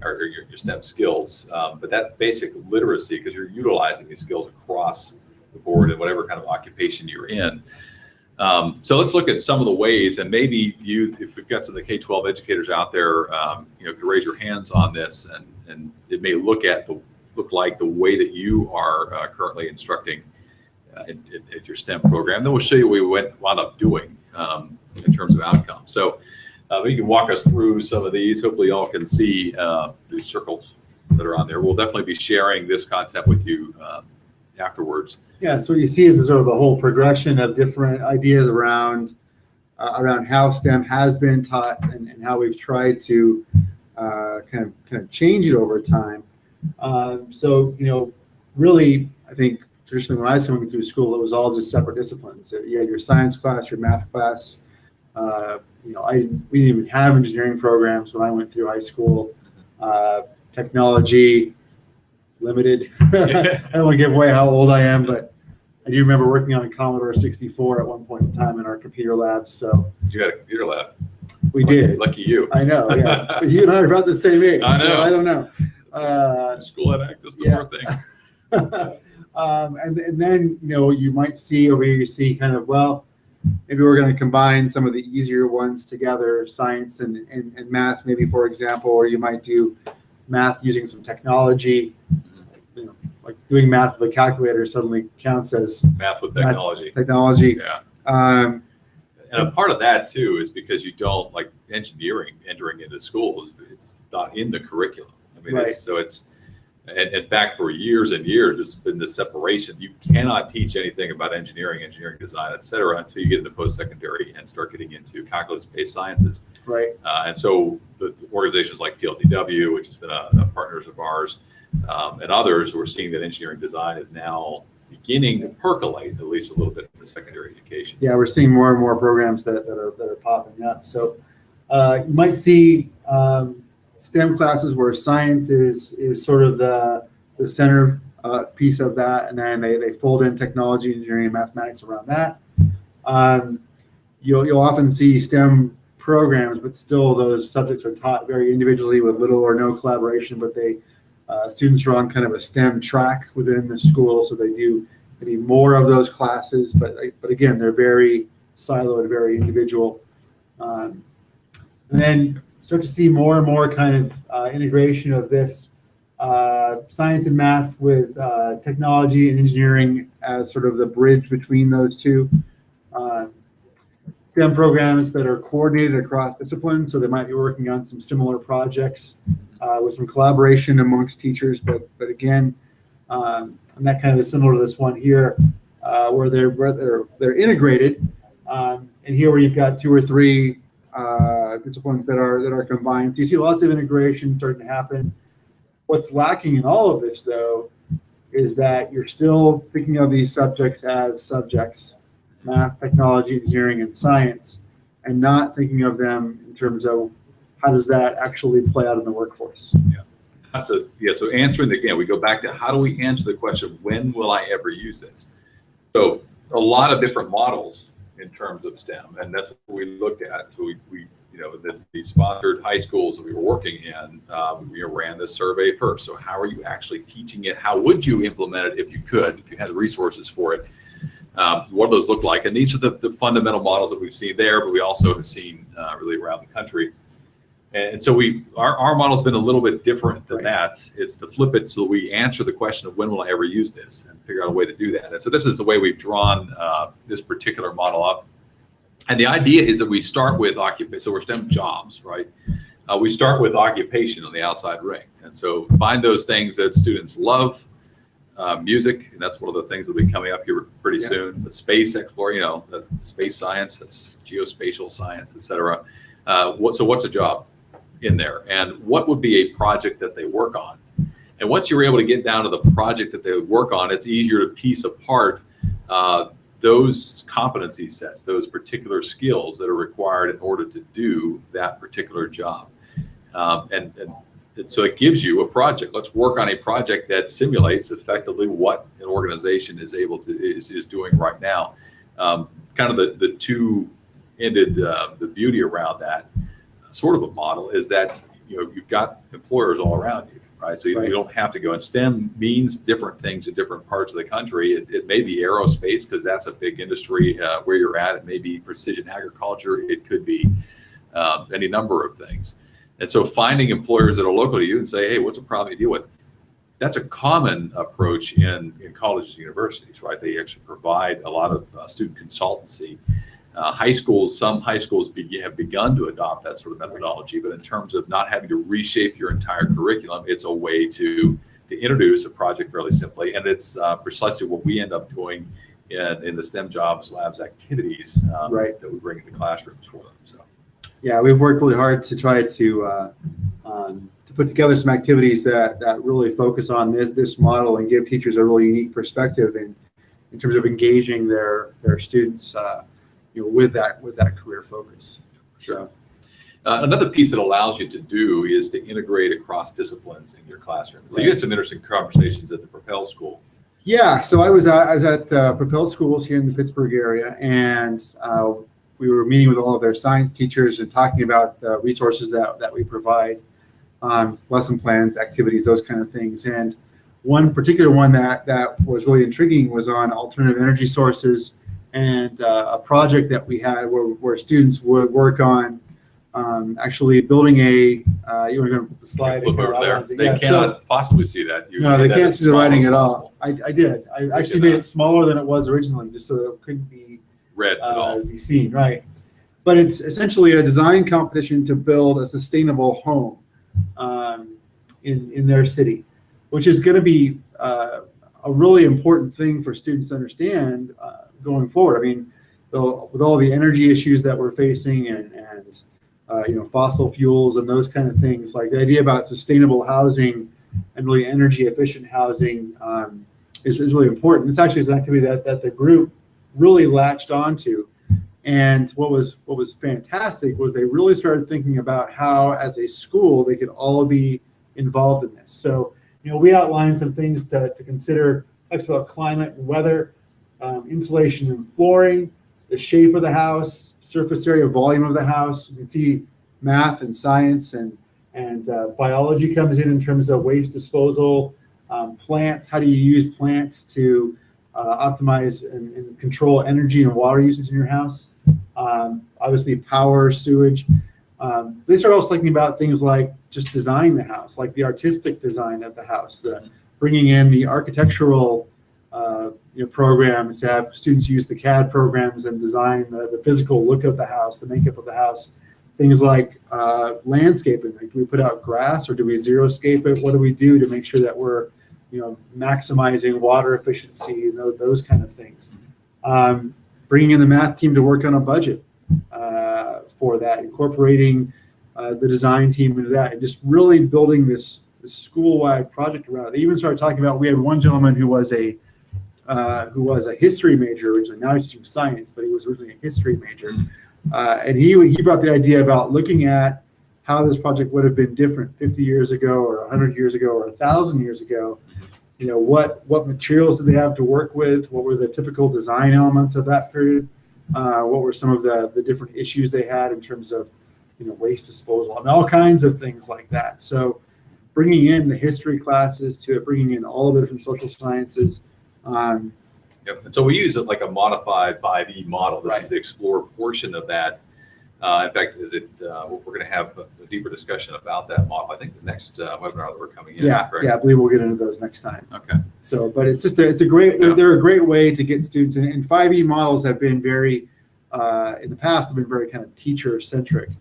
or your STEM skills. But that basic literacy, because you're utilizing these skills across the board in whatever kind of occupation you're in. So let's look at some of the ways, and maybe if we've got some of the K-12 educators out there, could raise your hands on this, and it may look like the way that you are currently instructing at your STEM program. Then we'll show you what we wound up doing in terms of outcomes. So you can walk us through some of these. Hopefully, y'all can see the circles that are on there. We'll definitely be sharing this content with you afterwards. Yeah, so what you see is sort of a whole progression of different ideas around how STEM has been taught and how we've tried to kind of change it over time. So really, I think traditionally when I was coming through school, it was all just separate disciplines. So you had your science class, your math class. We didn't even have engineering programs when I went through high school. Technology, limited. I don't want to give away how old I am, but I do remember working on a Commodore 64 at one point in time in our computer labs. So you had a computer lab. We did. Lucky you. I know. Yeah, but you and I are about the same age. I know. So I don't know. School had access to more things. And then you might see over here. You see kind of maybe we're going to combine some of the easier ones together, science and math, maybe for example, or you might do math using some technology. Like doing math with a calculator suddenly counts as math with technology. Yeah. And a part of that too is because you don't like engineering entering into schools. It's not in the curriculum. I mean, right. And in fact, for years and years, there's been this separation. You cannot teach anything about engineering design, et cetera, until you get into post-secondary and start getting into calculus-based sciences. Right. And so the organizations like PLTW, which has been a partners of ours, and others, we're seeing that engineering design is now beginning to percolate at least a little bit in the secondary education. Yeah, we're seeing more and more programs that are popping up. So you might see STEM classes where science is sort of the center piece of that, and then they fold in technology, engineering, and mathematics around that. You'll often see STEM programs, but still those subjects are taught very individually with little or no collaboration, but students are on kind of a STEM track within the school, so they do maybe more of those classes, but again, they're very siloed, very individual. And then start to see more and more kind of integration of this science and math with technology and engineering as sort of the bridge between those two. STEM programs that are coordinated across disciplines, so they might be working on some similar projects with some collaboration amongst teachers, but again, and that kind of is similar to this one here, where they're integrated, and here where you've got 2 or 3 disciplines that are combined. So you see lots of integration starting to happen. What's lacking in all of this, though, is that you're still thinking of these subjects as subjects, math, technology, engineering, and science, and not thinking of them in terms of how does that actually play out in the workforce. Yeah. So answering again, we go back to how do we answer the question, when will I ever use this? So a lot of different models in terms of STEM, and that's what we looked at. So we the sponsored high schools that we were working in, we ran this survey first. So how are you actually teaching it? How would you implement it if you could, if you had the resources for it? What do those look like? And these are the fundamental models that we've seen there, but we also have seen really around the country. And so our model's been a little bit different than that. It's to flip it so that we answer the question of when will I ever use this and figure out a way to do that. And so this is the way we've drawn this particular model up. And the idea is that we start with occupation. So we're STEM jobs, right? We start with occupation on the outside ring. And so find those things that students love. Music, and that's one of the things that will be coming up here pretty soon. But space exploration, the space science, that's geospatial science, et cetera. So what's a job in there? And what would be a project that they work on? And once you're able to get down to the project that they would work on, it's easier to piece apart those competency sets, those particular skills that are required in order to do that particular job. And so it gives you a project. Let's work on a project that simulates effectively what an organization is able to is doing right now. Kind of the two-ended the beauty around that sort of a model is that you've got employers all around you, right? So you don't have to go. And STEM means different things in different parts of the country. It may be aerospace because that's a big industry where you're at. It may be precision agriculture. It could be any number of things. And so finding employers that are local to you and say, hey, what's a problem you deal with? That's a common approach in colleges and universities, right? They actually provide a lot of student consultancy. Some high schools have begun to adopt that sort of methodology, but in terms of not having to reshape your entire curriculum, it's a way to introduce a project fairly simply. And it's precisely what we end up doing in the STEM jobs labs activities that we bring into classrooms for them. So. Yeah, we've worked really hard to try to put together some activities that really focus on this model and give teachers a really unique perspective in terms of engaging their students with that career focus. Sure. Another piece that allows you to do is to integrate across disciplines in your classroom. So you had some interesting conversations at the Propel School. Yeah, so I was at Propel Schools here in the Pittsburgh area, and we were meeting with all of their science teachers and talking about the resources that we provide, lesson plans, activities, those kind of things. And one particular one that was really intriguing was on alternative energy sources and a project that we had where students would work on actually building you were going to put the slide over there. They cannot possibly see that. No, they can't see the writing at all. I did. I actually made it smaller than it was originally, just so that it couldn't be read at all. Be seen, right? But it's essentially a design competition to build a sustainable home in their city, which is going to be a really important thing for students to understand going forward. I mean, with all the energy issues that we're facing and fossil fuels and those kind of things, like the idea about sustainable housing and really energy efficient housing is really important. This actually is an activity that the group really latched onto. And what was fantastic was they really started thinking about how, as a school, they could all be involved in this. So, we outlined some things to consider. Talks about climate and weather, insulation and flooring, the shape of the house, surface area, volume of the house. You can see math and science and biology comes in terms of waste disposal, plants. How do you use plants to optimize and control energy and water usage in your house? Obviously, power, sewage. They start also thinking about things like just designing the house, like the artistic design of the house, bringing in the architectural programs to have students use the CAD programs and design the physical look of the house, the makeup of the house. Things like landscaping. Like, do we put out grass or do we xeriscape it? What do we do to make sure that we're maximizing water efficiency and those kind of things? Bringing in the math team to work on a budget for that, incorporating the design team into that, and just really building this school-wide project around it. They even started talking about, we had one gentleman who was a history major originally. Now he's teaching science, but he was originally a history major. And he brought the idea about looking at how this project would have been different 50 years ago or 100 years ago or 1,000 years ago. You know, what materials did they have to work with? What were the typical design elements of that period? What were some of the different issues they had in terms of, you know, waste disposal and all kinds of things like that. So bringing in the history classes to it, bringing in all of the different social sciences. Yep. And so we use it like a modified 5E model. This Right. is the explore portion of that. In fact, we're going to have a deeper discussion about that model. I think the next webinar that we're coming in. Yeah, correct? yeah, I believe we'll get into those next time. Okay. So, but it's just it's a great, they're a great way to get students, and 5E models have been very, in the past, have been very kind of teacher centric.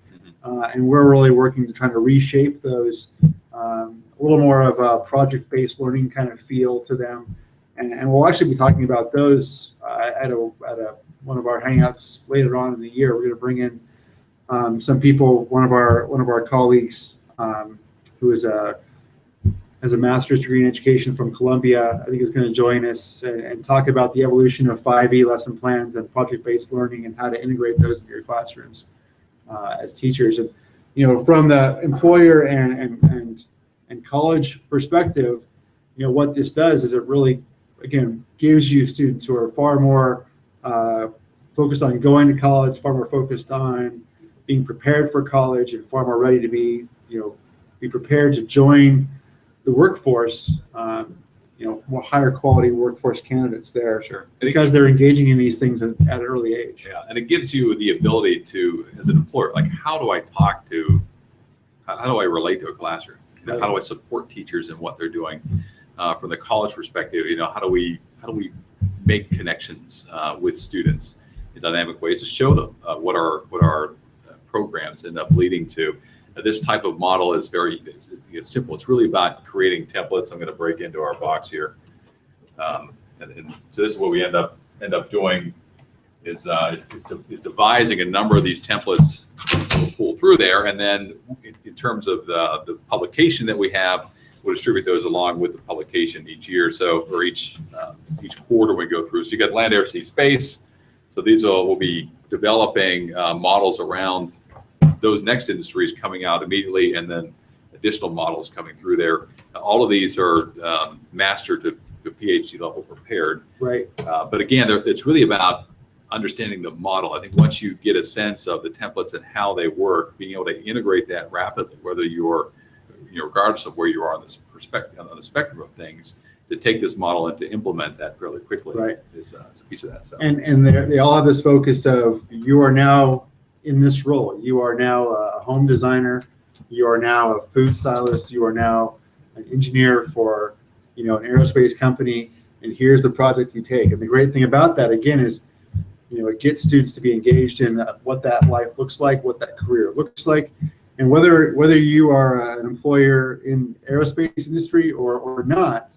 And we're really working to try to reshape those, a little more of a project-based learning kind of feel to them. And we'll actually be talking about those at one of our hangouts later on in the year. We're going to bring in some people. One of our colleagues who has a master's degree in education from Columbia, I think, is going to join us and talk about the evolution of 5E lesson plans and project-based learning and how to integrate those into your classrooms as teachers. And you know, from the employer and college perspective, you know, what this does is it really, again, gives you students who are far more focused on going to college, far more focused on being prepared for college, and far more ready to be prepared to join the workforce. You know, more higher quality workforce candidates there. Sure. Because they're engaging in these things at an early age. Yeah, and it gives you the ability to, as an employer, like, how do I relate to a classroom? You know, how do I support teachers in what they're doing? From the college perspective, you know, how do we make connections with students in dynamic ways to show them what our programs end up leading to? This type of model is it's simple. It's really about creating templates. I'm going to break into our box here, and so this is what we end up doing is devising a number of these templates we'll pull through there, and then in terms of the publication that we have, we'll distribute those along with the publication each year, or each quarter we go through. So you got land, air, sea, space. So these will be developing models around those next industries coming out immediately, and then additional models coming through there. All of these are master to PhD level prepared. Right. But again, it's really about understanding the model. I think once you get a sense of the templates and how they work, being able to integrate that rapidly, whether you're, regardless of where you are on this perspective, on the spectrum of things, to take this model and to implement that fairly quickly, right, is a piece of that. So. And they all have this focus of, you are now in this role. You are now a home designer. You are now a food stylist. You are now an engineer for, an aerospace company. And here's the project you take. And the great thing about that, again, is, it gets students to be engaged in what that life looks like, what that career looks like. And whether you are an employer in aerospace industry or not,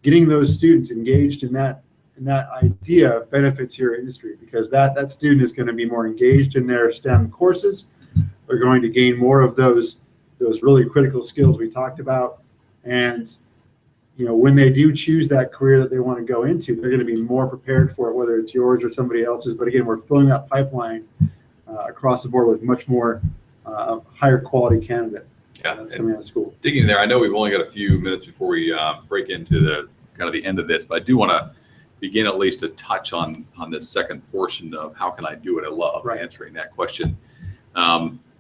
getting those students engaged in that idea benefits your industry, because that student is going to be more engaged in their STEM courses. They're going to gain more of those really critical skills we talked about. And when they do choose that career that they want to go into, they're going to be more prepared for it, whether it's yours or somebody else's. But again, we're filling that pipeline across the board with much more higher quality candidate that's coming out of school. Digging in there, I know we've only got a few minutes before we break into the end of this, but I do want to begin at least to touch on this second portion of how can I do what I love, right, answering that question.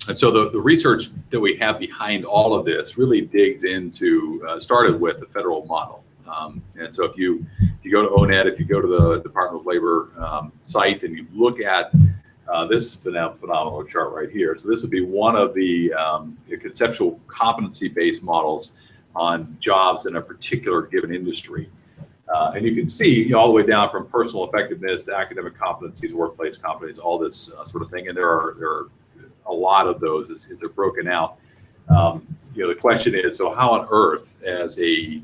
And so the research that we have behind all of this really digs into, started with the federal model. And so if you go to ONET, if you go to the Department of Labor site and you look at this phenomenal chart right here. So this would be one of the conceptual competency-based models on jobs in a particular given industry. And you can see all the way down from personal effectiveness to academic competencies, workplace competencies, all this sort of thing. And there are a lot of those as they're broken out. The question is, so how on earth, as a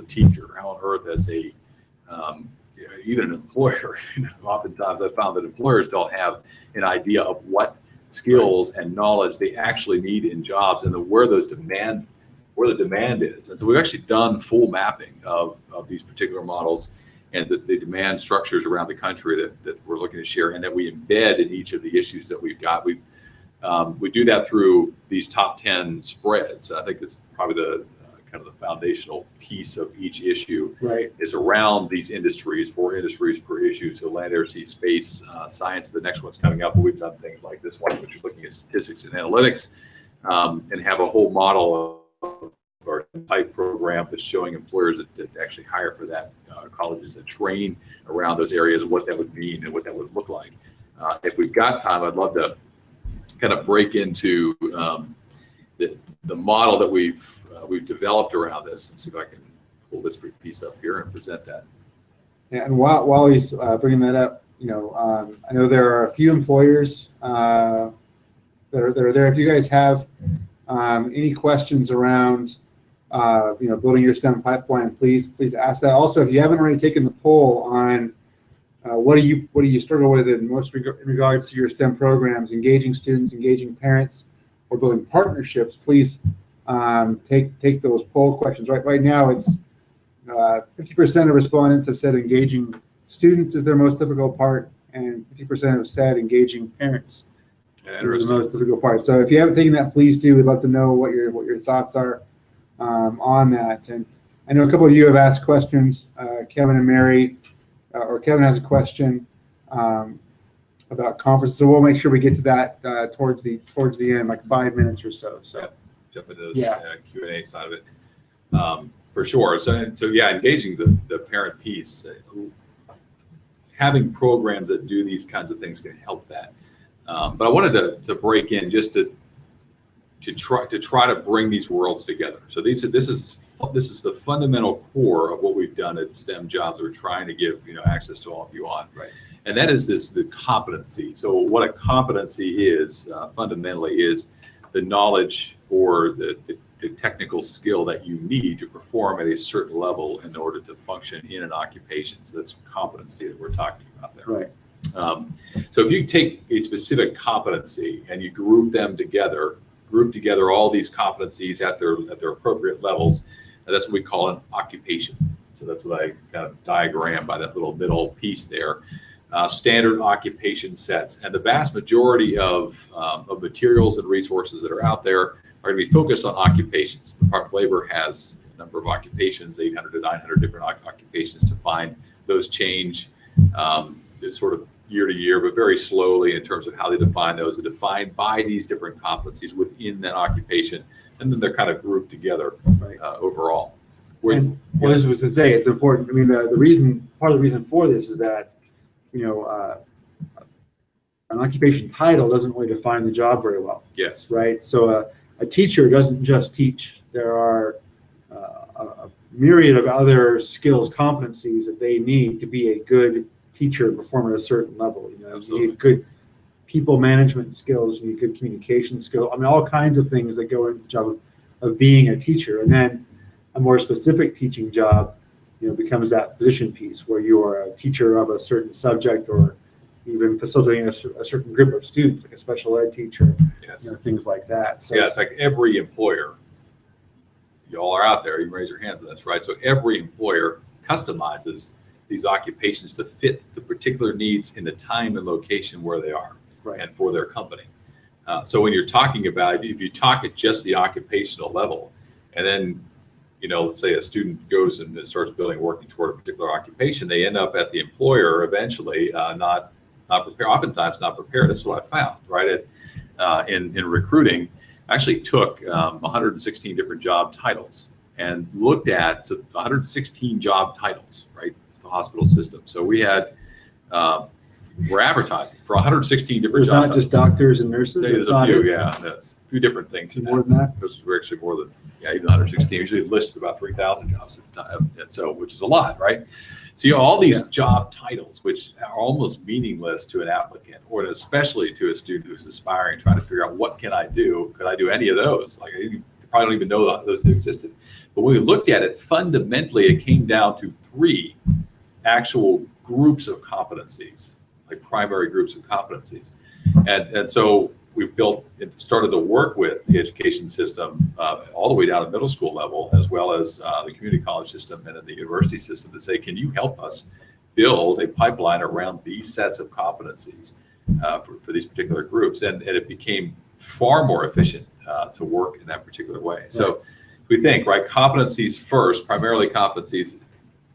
teacher, how on earth as even an employer, oftentimes I've found that employers don't have an idea of what skills and knowledge they actually need in jobs, and where the demand is. And so we've actually done full mapping of these particular models and the demand structures around the country that we're looking to share, and that we embed in each of the issues that we've got. We do that through these top 10 spreads. I think that's probably the kind of the foundational piece of each issue, right, is around these industries, 4 industries per issue. So land, air, sea, space, science. The next one's coming up, but we've done things like this one, which is looking at statistics and analytics, and have a whole model of our type program that's showing employers that actually hire for that, colleges that train around those areas, what that would mean and what that would look like. If we've got time, I'd love to kind of break into the model that we've developed around this, and see if I can pull this piece up here and present that. Yeah, and while he's bringing that up, I know there are a few employers that are there. If you guys have any questions around building your STEM pipeline, please ask that. Also, if you haven't already taken the poll on what do you struggle with in regards to your STEM programs, engaging students, engaging parents, or building partnerships, please take those poll questions. Right now, it's 50% of respondents have said engaging students is their most difficult part, and 50% have said engaging parents is the most difficult part. So if you haven't taken that, please do. We'd love to know what your thoughts are on that. And I know a couple of you have asked questions, Kevin and Mary, or Kevin has a question about conferences. So we'll make sure we get to that towards the end, like 5 minutes or so. So jump into this Q&A side of it, for sure. So yeah, engaging the parent piece, having programs that do these kinds of things can help that. But I wanted to break in just to try to bring these worlds together. So this is the fundamental core of what we've done at STEM Jobs. We're trying to give access to all of you on, right? And that is the competency. So what a competency is fundamentally is the knowledge or the technical skill that you need to perform at a certain level in order to function in an occupation. So that's competency that we're talking about there. Right. So if you take a specific competency and you group together all these competencies at their appropriate levels, and that's what we call an occupation. So that's what I kind of diagram by that little middle piece there. Standard occupation sets, and the vast majority of materials and resources that are out there are going to be focused on occupations. The Department of Labor has a number of occupations, 800 to 900 different occupations to find. Those change sort of year to year, but very slowly in terms of how they define those. They're defined by these different competencies within that occupation, and then they're kind of grouped together overall. Well, this was to say, it's important. I mean, part of the reason for this is that an occupation title doesn't really define the job very well. Yes. Right. So a teacher doesn't just teach. There are a myriad of other skills, competencies that they need to be a good teacher and perform at a certain level. You need good people management skills, you need good communication skills. I mean, all kinds of things that go into the job of being a teacher. And then a more specific teaching job, becomes that position piece where you are a teacher of a certain subject, or even facilitating a certain group of students, like a special ed teacher, things like that. So it's like every employer, you all are out there, you raise your hands on this, right? So every employer customizes these occupations to fit the particular needs in the time and location where they are, and for their company. So when you're talking about, if you talk at just the occupational level, and then let's say a student goes and starts working toward a particular occupation, they end up at the employer eventually not prepared, oftentimes not prepared. That's what I found, right? In recruiting, I actually took 116 different job titles and looked at 116 job titles, right? The hospital system. So we had, we're advertising for 116 different jobs. Not just doctors and nurses? There's a few, that's a few different things. More than that? Because we're actually more than, even 116. Usually listed about 3,000 jobs at the time, and so, which is a lot, right? So all these job titles, which are almost meaningless to an applicant, or especially to a student who's aspiring, trying to figure out what can I do? Could I do any of those? Like, you probably don't even know those existed. But when we looked at it, fundamentally, it came down to 3 actual groups of competencies, like primary groups of competencies. And so we've started to work with the education system all the way down to middle school level, as well as the community college system and then the university system, to say, can you help us build a pipeline around these sets of competencies for these particular groups? And it became far more efficient to work in that particular way. Right. So we think, right, competencies first, primarily competencies,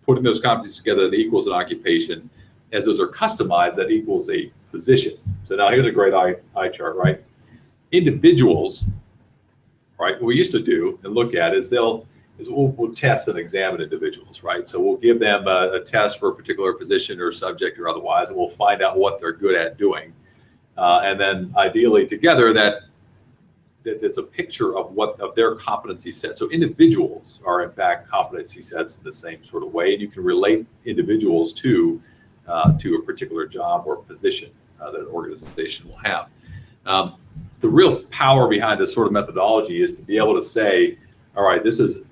putting those competencies together that equals an occupation. As those are customized, that equals a position. So now here's a great eye chart, right? Individuals, right, what we used to do and look at is we'll test and examine individuals, right? So we'll give them a test for a particular position or subject or otherwise, and we'll find out what they're good at doing. And then ideally together it's a picture of their competency set. So individuals are in fact competency sets in the same sort of way, and you can relate individuals to a particular job or position that an organization will have. The real power behind this sort of methodology is to be able to say, all right, this is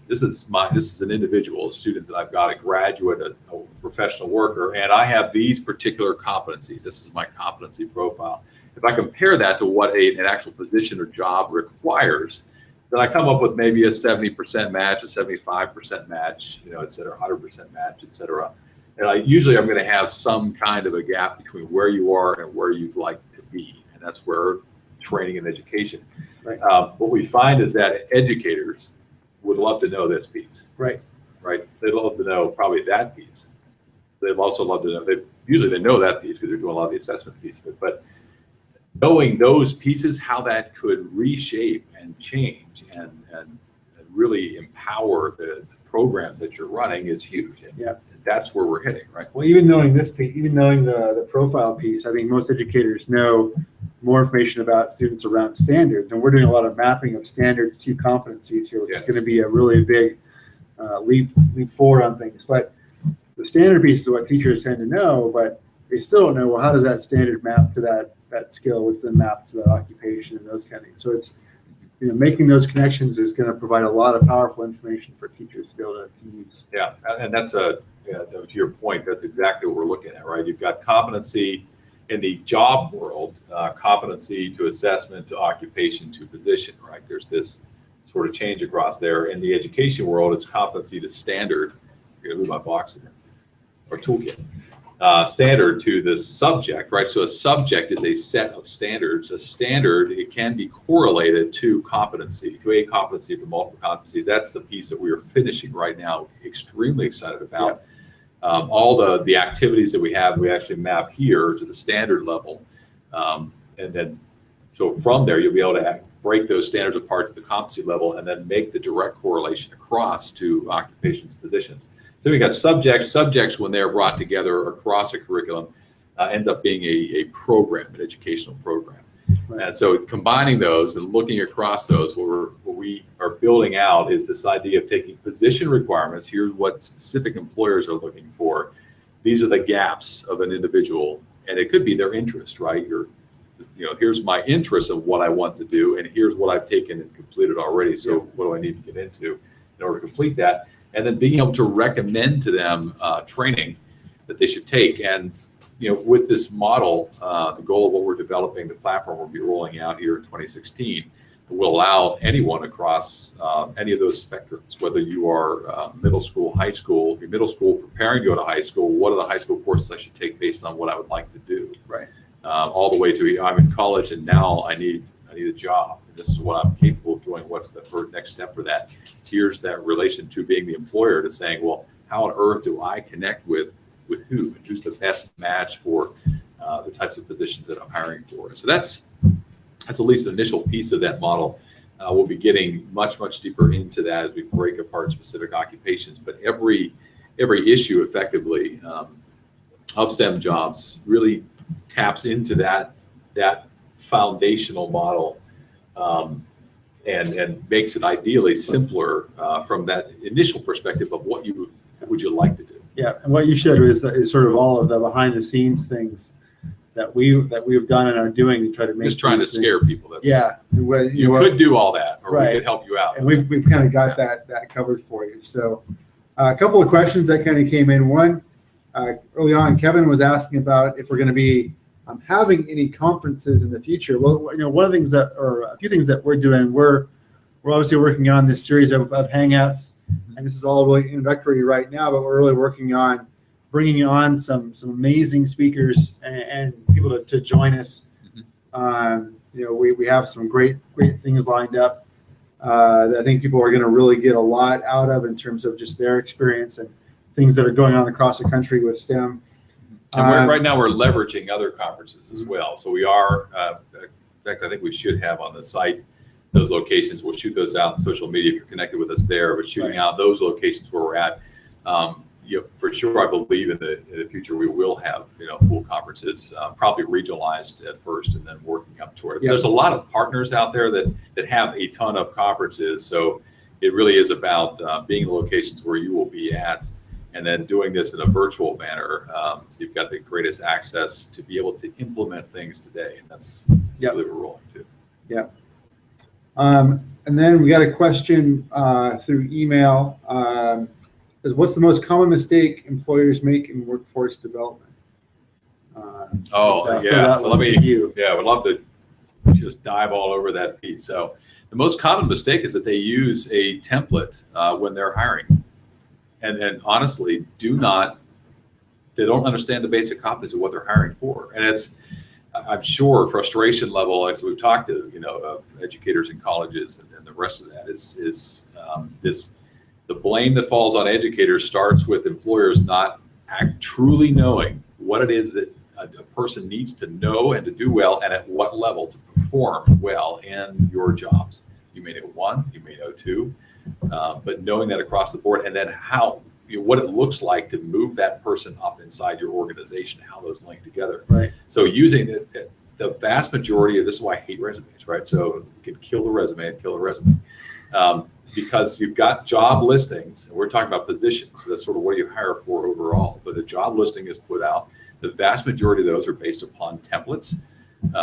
an individual, a student that I've got, a graduate, a professional worker, and I have these particular competencies. This is my competency profile. If I compare that to what an actual position or job requires, then I come up with maybe a 70% match, a 75% match, et cetera, 100% match, et cetera. And I'm going to have some kind of a gap between where you are and where you'd like to be. And that's where training and education. Right. What we find is that educators would love to know this piece. Right. Right. They'd love to know probably that piece. They'd also love to know, usually they know that piece because they're doing a lot of the assessment piece of it. But knowing those pieces, how that could reshape and change and really empower the programs that you're running is huge. And yeah, that's where we're heading, right? Well, even knowing this piece, even knowing the profile piece, I think most educators know more information about students around standards, and we're doing a lot of mapping of standards to competencies here, which is going to be a really big leap forward on things. But the standard piece is what teachers tend to know, but they still don't know, well, how does that standard map to that skill, which then maps to that occupation and those kind of things. So it's, making those connections is going to provide a lot of powerful information for teachers to be able to use. Yeah, and that's to your point, that's exactly what we're looking at, right? You've got competency in the job world, competency to assessment to occupation to position, right? There's this sort of change across there. In the education world, it's competency to standard. I'm going to move my box here, or toolkit. Standard to the subject, right? So a subject is a set of standards. A standard, it can be correlated to competency, to a competency, to multiple competencies. That's the piece that we are finishing right now. Extremely excited about. Yeah. All the activities that we have, we actually map here to the standard level. And then, so from there, you'll be able to break those standards apart to the competency level and then make the direct correlation across to occupations, positions. So we got subjects when they're brought together across a curriculum ends up being a program, an educational program. Right. And so combining those and looking across those, what we are building out is this idea of taking position requirements. Here's what specific employers are looking for. These are the gaps of an individual, and it could be their interest, right? Here's my interest of what I want to do, and here's what I've taken and completed already. So what do I need to get into in order to complete that? And then being able to recommend to them training that they should take. And with this model, the goal of what we're developing, the platform we'll be rolling out here in 2016, will allow anyone across any of those spectrums, whether you are middle school, high school, your middle school preparing to go to high school, what are the high school courses I should take based on what I would like to do, right? All the way to I'm in college and now I need a job. This is what I'm capable of doing. What's the next step for that? Here's that relation to being the employer to saying, well, how on earth do I connect with who? And who's the best match for the types of positions that I'm hiring for? So that's at least an initial piece of that model. We'll be getting much deeper into that as we break apart specific occupations. But every issue effectively of STEM jobs really taps into that foundational model and makes it ideally simpler from that initial perspective of what would you like to do. Yeah, and what you showed is sort of all of the behind the scenes things that we've done and are doing to try to make. Just trying to scare people. That's, yeah, you could do all that, or we could help you out. And we've kind of got that covered for you. So a couple of questions that kind of came in. One, early on, Kevin was asking about if we're going to be having any conferences in the future. Well, you know, one of the things that, or a few things that we're doing, we're obviously working on this series of Hangouts, and this is all really introductory right now, but we're really working on bringing on some amazing speakers and people to join us. You know, we have some great things lined up that I think people are going to really get a lot out of in terms of just their experience and things that are going on across the country with STEM. And right now we're leveraging other conferences as well. So we are, in fact, I think we should have on the site those locations. We'll shoot those out on social media if you're connected with us there, but shooting out those locations where we're at. You know, for sure, I believe in the future we will have, you know, full conferences, probably regionalized at first and then working up toward it. There's a lot of partners out there that have a ton of conferences. So it really is about being in the locations where you will be at, and then doing this in a virtual manner. So you've got the greatest access to be able to implement things today. And that's really what we're rolling to. Yeah. And then we got a question through email. Is what's the most common mistake employers make in workforce development? So let me, I would love to just dive all over that piece. So the most common mistake is that they use a template when they're hiring. And honestly, they don't understand the basic competencies of what they're hiring for. And it's, I'm sure, frustration level, as we've talked to, you know, of educators in colleges and the rest of that is the blame that falls on educators starts with employers not truly knowing what it is that a person needs to know and to do well, and at what level to perform well in your jobs. You may know one, you may know two, but knowing that across the board, and then how, you know, what it looks like to move that person up inside your organization, how those link together. Right. So using the vast majority of this is why I hate resumes, right? So you can kill the resume and kill the resume. Because you've got job listings, and we're talking about positions. So that's sort of what you hire for overall. But a job listing is put out. The vast majority of those are based upon templates. You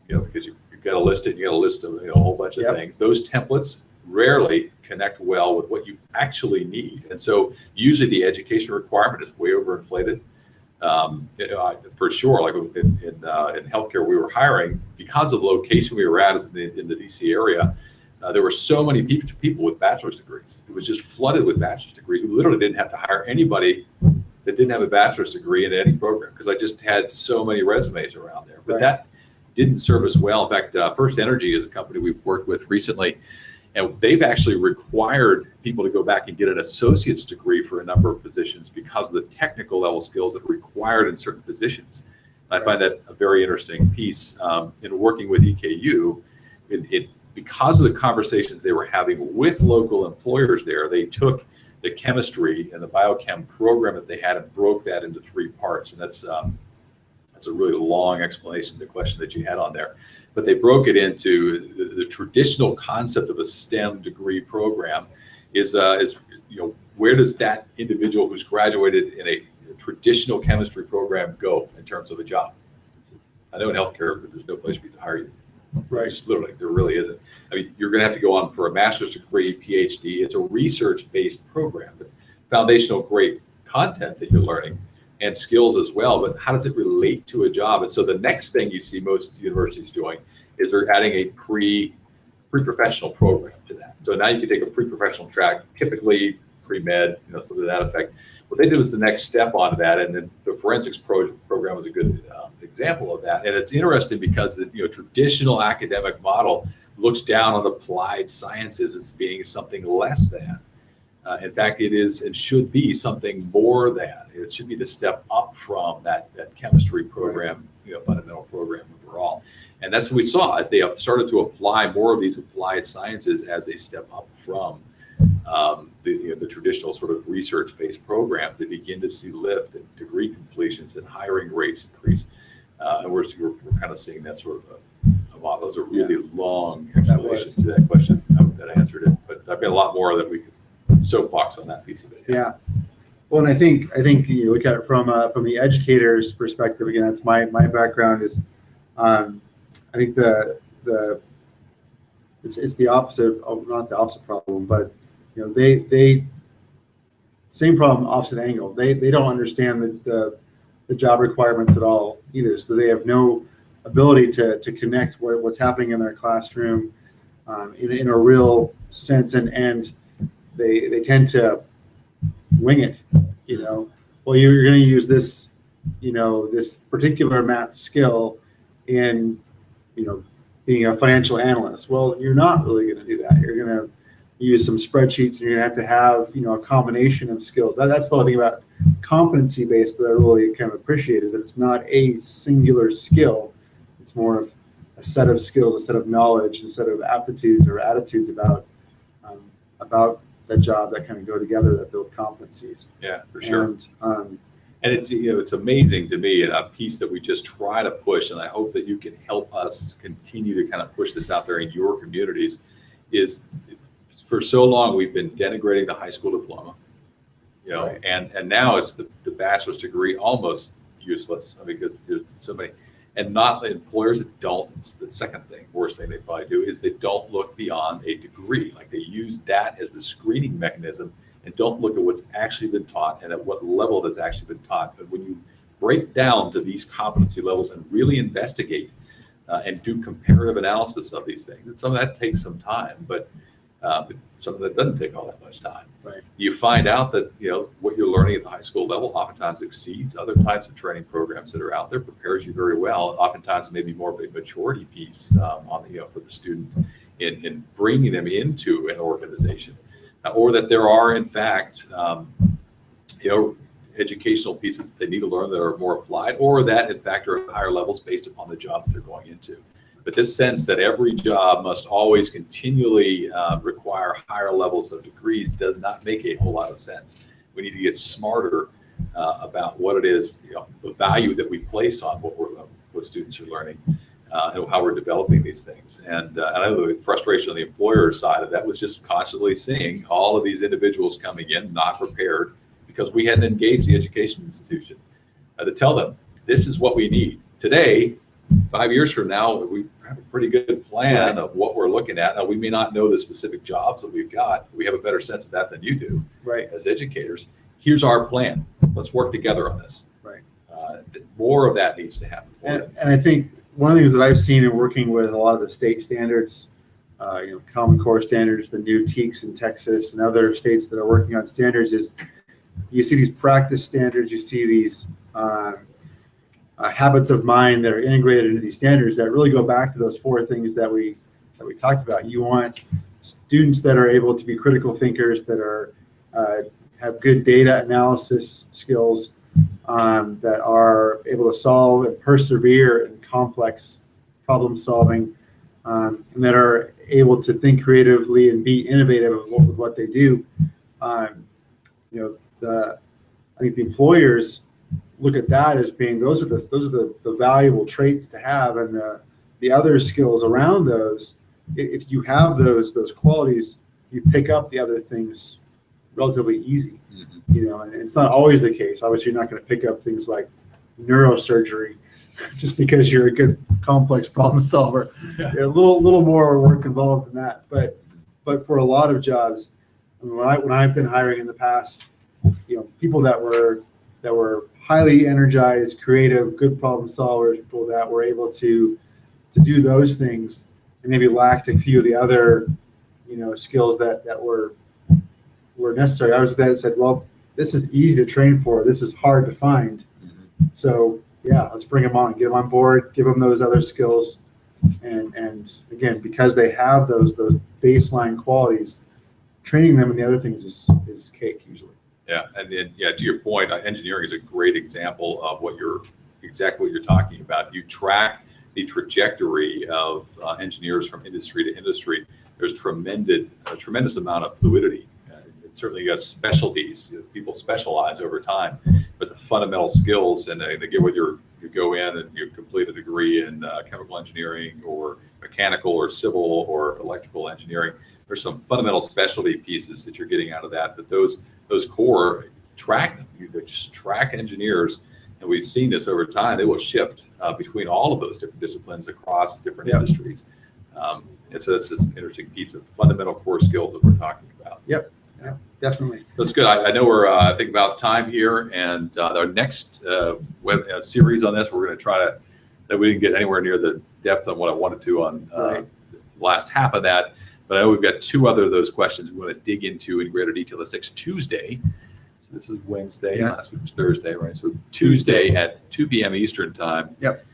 know, because you've got to list it, you got to list a whole bunch of things. Those templates rarely connect well with what you actually need, and so usually the education requirement is way overinflated. For sure, like in healthcare, we were hiring because of the location we were at is in the DC area. There were so many people with bachelor's degrees. It was just flooded with bachelor's degrees. We literally didn't have to hire anybody that didn't have a bachelor's degree in any program because I just had so many resumes around there. But that didn't serve us well. In fact, First Energy is a company we've worked with recently, and they've actually required people to go back and get an associate's degree for a number of positions because of the technical level skills that are required in certain positions. And I find that a very interesting piece. In working with EKU, because of the conversations they were having with local employers there, they took the chemistry and the biochem program that they had and broke that into 3 parts. And that's a really long explanation of the question that you had on there. But they broke it into the traditional concept of a STEM degree program is you know, where does that individual who's graduated in a traditional chemistry program go in terms of a job? I know in healthcare, there's no place for you to hire you. Right. Just literally, there really isn't. I mean, you're going to have to go on for a master's degree, PhD. It's a research-based program, but foundational great content that you're learning and skills as well. But how does it relate to a job? And so the next thing you see most universities doing is they're adding a pre-professional program to that. So now you can take a pre-professional track, typically pre-med, you know, something to that effect. What they did was the next step onto that, and then the forensics program was a good example of that. And it's interesting because the traditional academic model looks down on applied sciences as being something less than. In fact, it is and should be something more than. It should be the step up from that chemistry program, fundamental program overall. And that's what we saw as they started to apply more of these applied sciences as a step up from the traditional sort of research-based programs. They begin to see lift and degree completions and hiring rates increase. And we're kind of seeing that sort of a lot. Those are really long explanations to that question. I hope that answered it. But I've got a lot more that we could soapbox on that piece of it. Yeah. Well, and I think you look at it from the educator's perspective. Again, that's my background is, I think it's the opposite of, not the opposite problem, but they same problem, opposite angle. They don't understand the job requirements at all. either. So they have no ability to connect what's happening in their classroom in a real sense, and they tend to wing it. Well, you're going to use this, this particular math skill in, being a financial analyst. Well, you're not really going to do that. You're going to use some spreadsheets, and you're going to have a combination of skills. That's the only thing about competency based that I really kind of appreciate, is that it's not a singular skill. It's more of a set of skills, a set of knowledge, a set of aptitudes or attitudes about that job that kind of go together, that build competencies. Yeah, for sure. And it's it's amazing to me, and a piece that we just try to push, and I hope that you can help us continue to kind of push this out there in your communities, is for so long we've been denigrating the high school diploma, Right. and now it's the bachelor's degree almost useless because there's so many. And not the employers that don't, the second thing, worst thing they probably do is they don't look beyond a degree. Like they use that as the screening mechanism and don't look at what's actually been taught and at what level it has actually been taught. But when you break down to these competency levels and really investigate and do comparative analysis of these things, and some of that takes some time, but some of that doesn't take all that much time. Right. You find out that what you're learning at the high school level oftentimes exceeds other types of training programs that are out there, prepares you very well. Oftentimes maybe more of a maturity piece for the student in bringing them into an organization, or that there are in fact educational pieces that they need to learn that are more applied, or that in fact are at higher levels based upon the job that they're going into. But this sense that every job must always continually require higher levels of degrees does not make a whole lot of sense. We need to get smarter about what it is, the value that we place on what students are learning, and how we're developing these things. And I know the frustration on the employer side of that was just constantly seeing all of these individuals coming in not prepared because we hadn't engaged the education institution to tell them this is what we need today. 5 years from now, we have a pretty good plan of what we're looking at. Now, we may not know the specific jobs that we've got. We have a better sense of that than you do, Right. as educators. Here's our plan. Let's work together on this. Right. More of that needs to happen. And I think one of the things that I've seen in working with a lot of the state standards, Common Core standards, the new TEKS in Texas and other states that are working on standards, is you see these practice standards, you see these habits of mind that are integrated into these standards that really go back to those four things that we talked about. You want students that are able to be critical thinkers, that are have good data analysis skills, that are able to solve and persevere in complex problem solving, and that are able to think creatively and be innovative with what they do. I think the employers look at that as being those are the valuable traits to have, and the other skills around those. If you have those qualities, you pick up the other things relatively easy. Mm-hmm. And it's not always the case. Obviously, you're not going to pick up things like neurosurgery just because you're a good complex problem solver. Yeah. There's a little more work involved in that. But for a lot of jobs, when I've been hiring in the past, people that were highly energized, creative, good problem solvers, people that were able to do those things and maybe lacked a few of the other, skills that were necessary. I was with that and said, well, this is easy to train for. This is hard to find. Mm-hmm. So yeah, let's bring them on, get them on board, give them those other skills. And again, because they have those baseline qualities, training them in the other things is cake usually. Yeah, and then to your point, engineering is a great example of exactly what you're talking about. You track the trajectory of engineers from industry to industry. There's a tremendous amount of fluidity. Certainly, you got specialties. People specialize over time, but the fundamental skills, and again, whether you go in and you complete a degree in chemical engineering or mechanical or civil or electrical engineering, there's some fundamental specialty pieces that you're getting out of that. But those core, track them. You just track engineers, and we've seen this over time. They will shift between all of those different disciplines across different industries. It's an interesting piece of fundamental core skills that we're talking about. Yep. Definitely. So it's good. I know we're I think about time here, and our next web series on this, we're going to try to, that we didn't get anywhere near the depth on what I wanted to on the last half of that, but I know we've got 2 other of those questions we want to dig into in greater detail. That's next Tuesday. So this is Wednesday, last week was Thursday, right? So Tuesday at 2 p.m. Eastern time. Yep.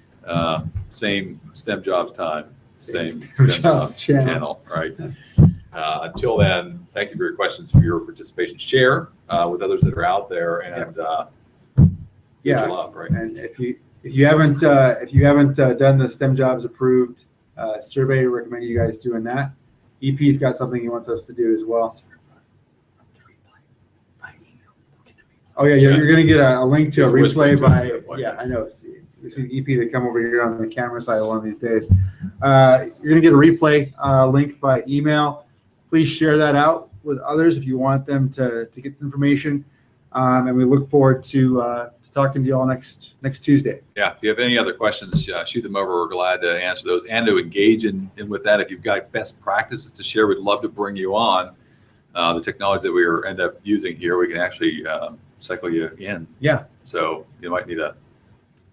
Same STEM Jobs time, same STEM Jobs channel, right? Until then, thank you for your questions, for your participation. Share with others that are out there, and love, right? And if you haven't done the STEM Jobs approved survey, I recommend you guys doing that. EP's got something he wants us to do as well. Oh yeah, you're going to get a link to a replay by, I know. We've seen EP to come over here on the camera side one of these days. You're going to get a replay link by email. Please share that out with others if you want them to get this information. And we look forward to talking to you all next Tuesday. Yeah, if you have any other questions, shoot them over. We're glad to answer those and to engage in with that. If you've got best practices to share, we'd love to bring you on. The technology that we end up using here, we can actually cycle you in. Yeah. So you might need a.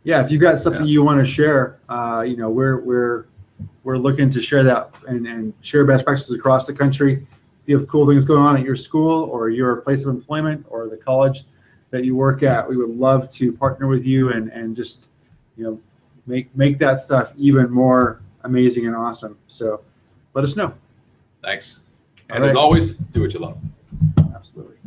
Yeah, if you've got something you want to share, we're looking to share that and share best practices across the country. If you have cool things going on at your school or your place of employment or the college that you work at, we would love to partner with you and just make that stuff even more amazing and awesome. So let us know. Thanks. And as always, do what you love. Absolutely.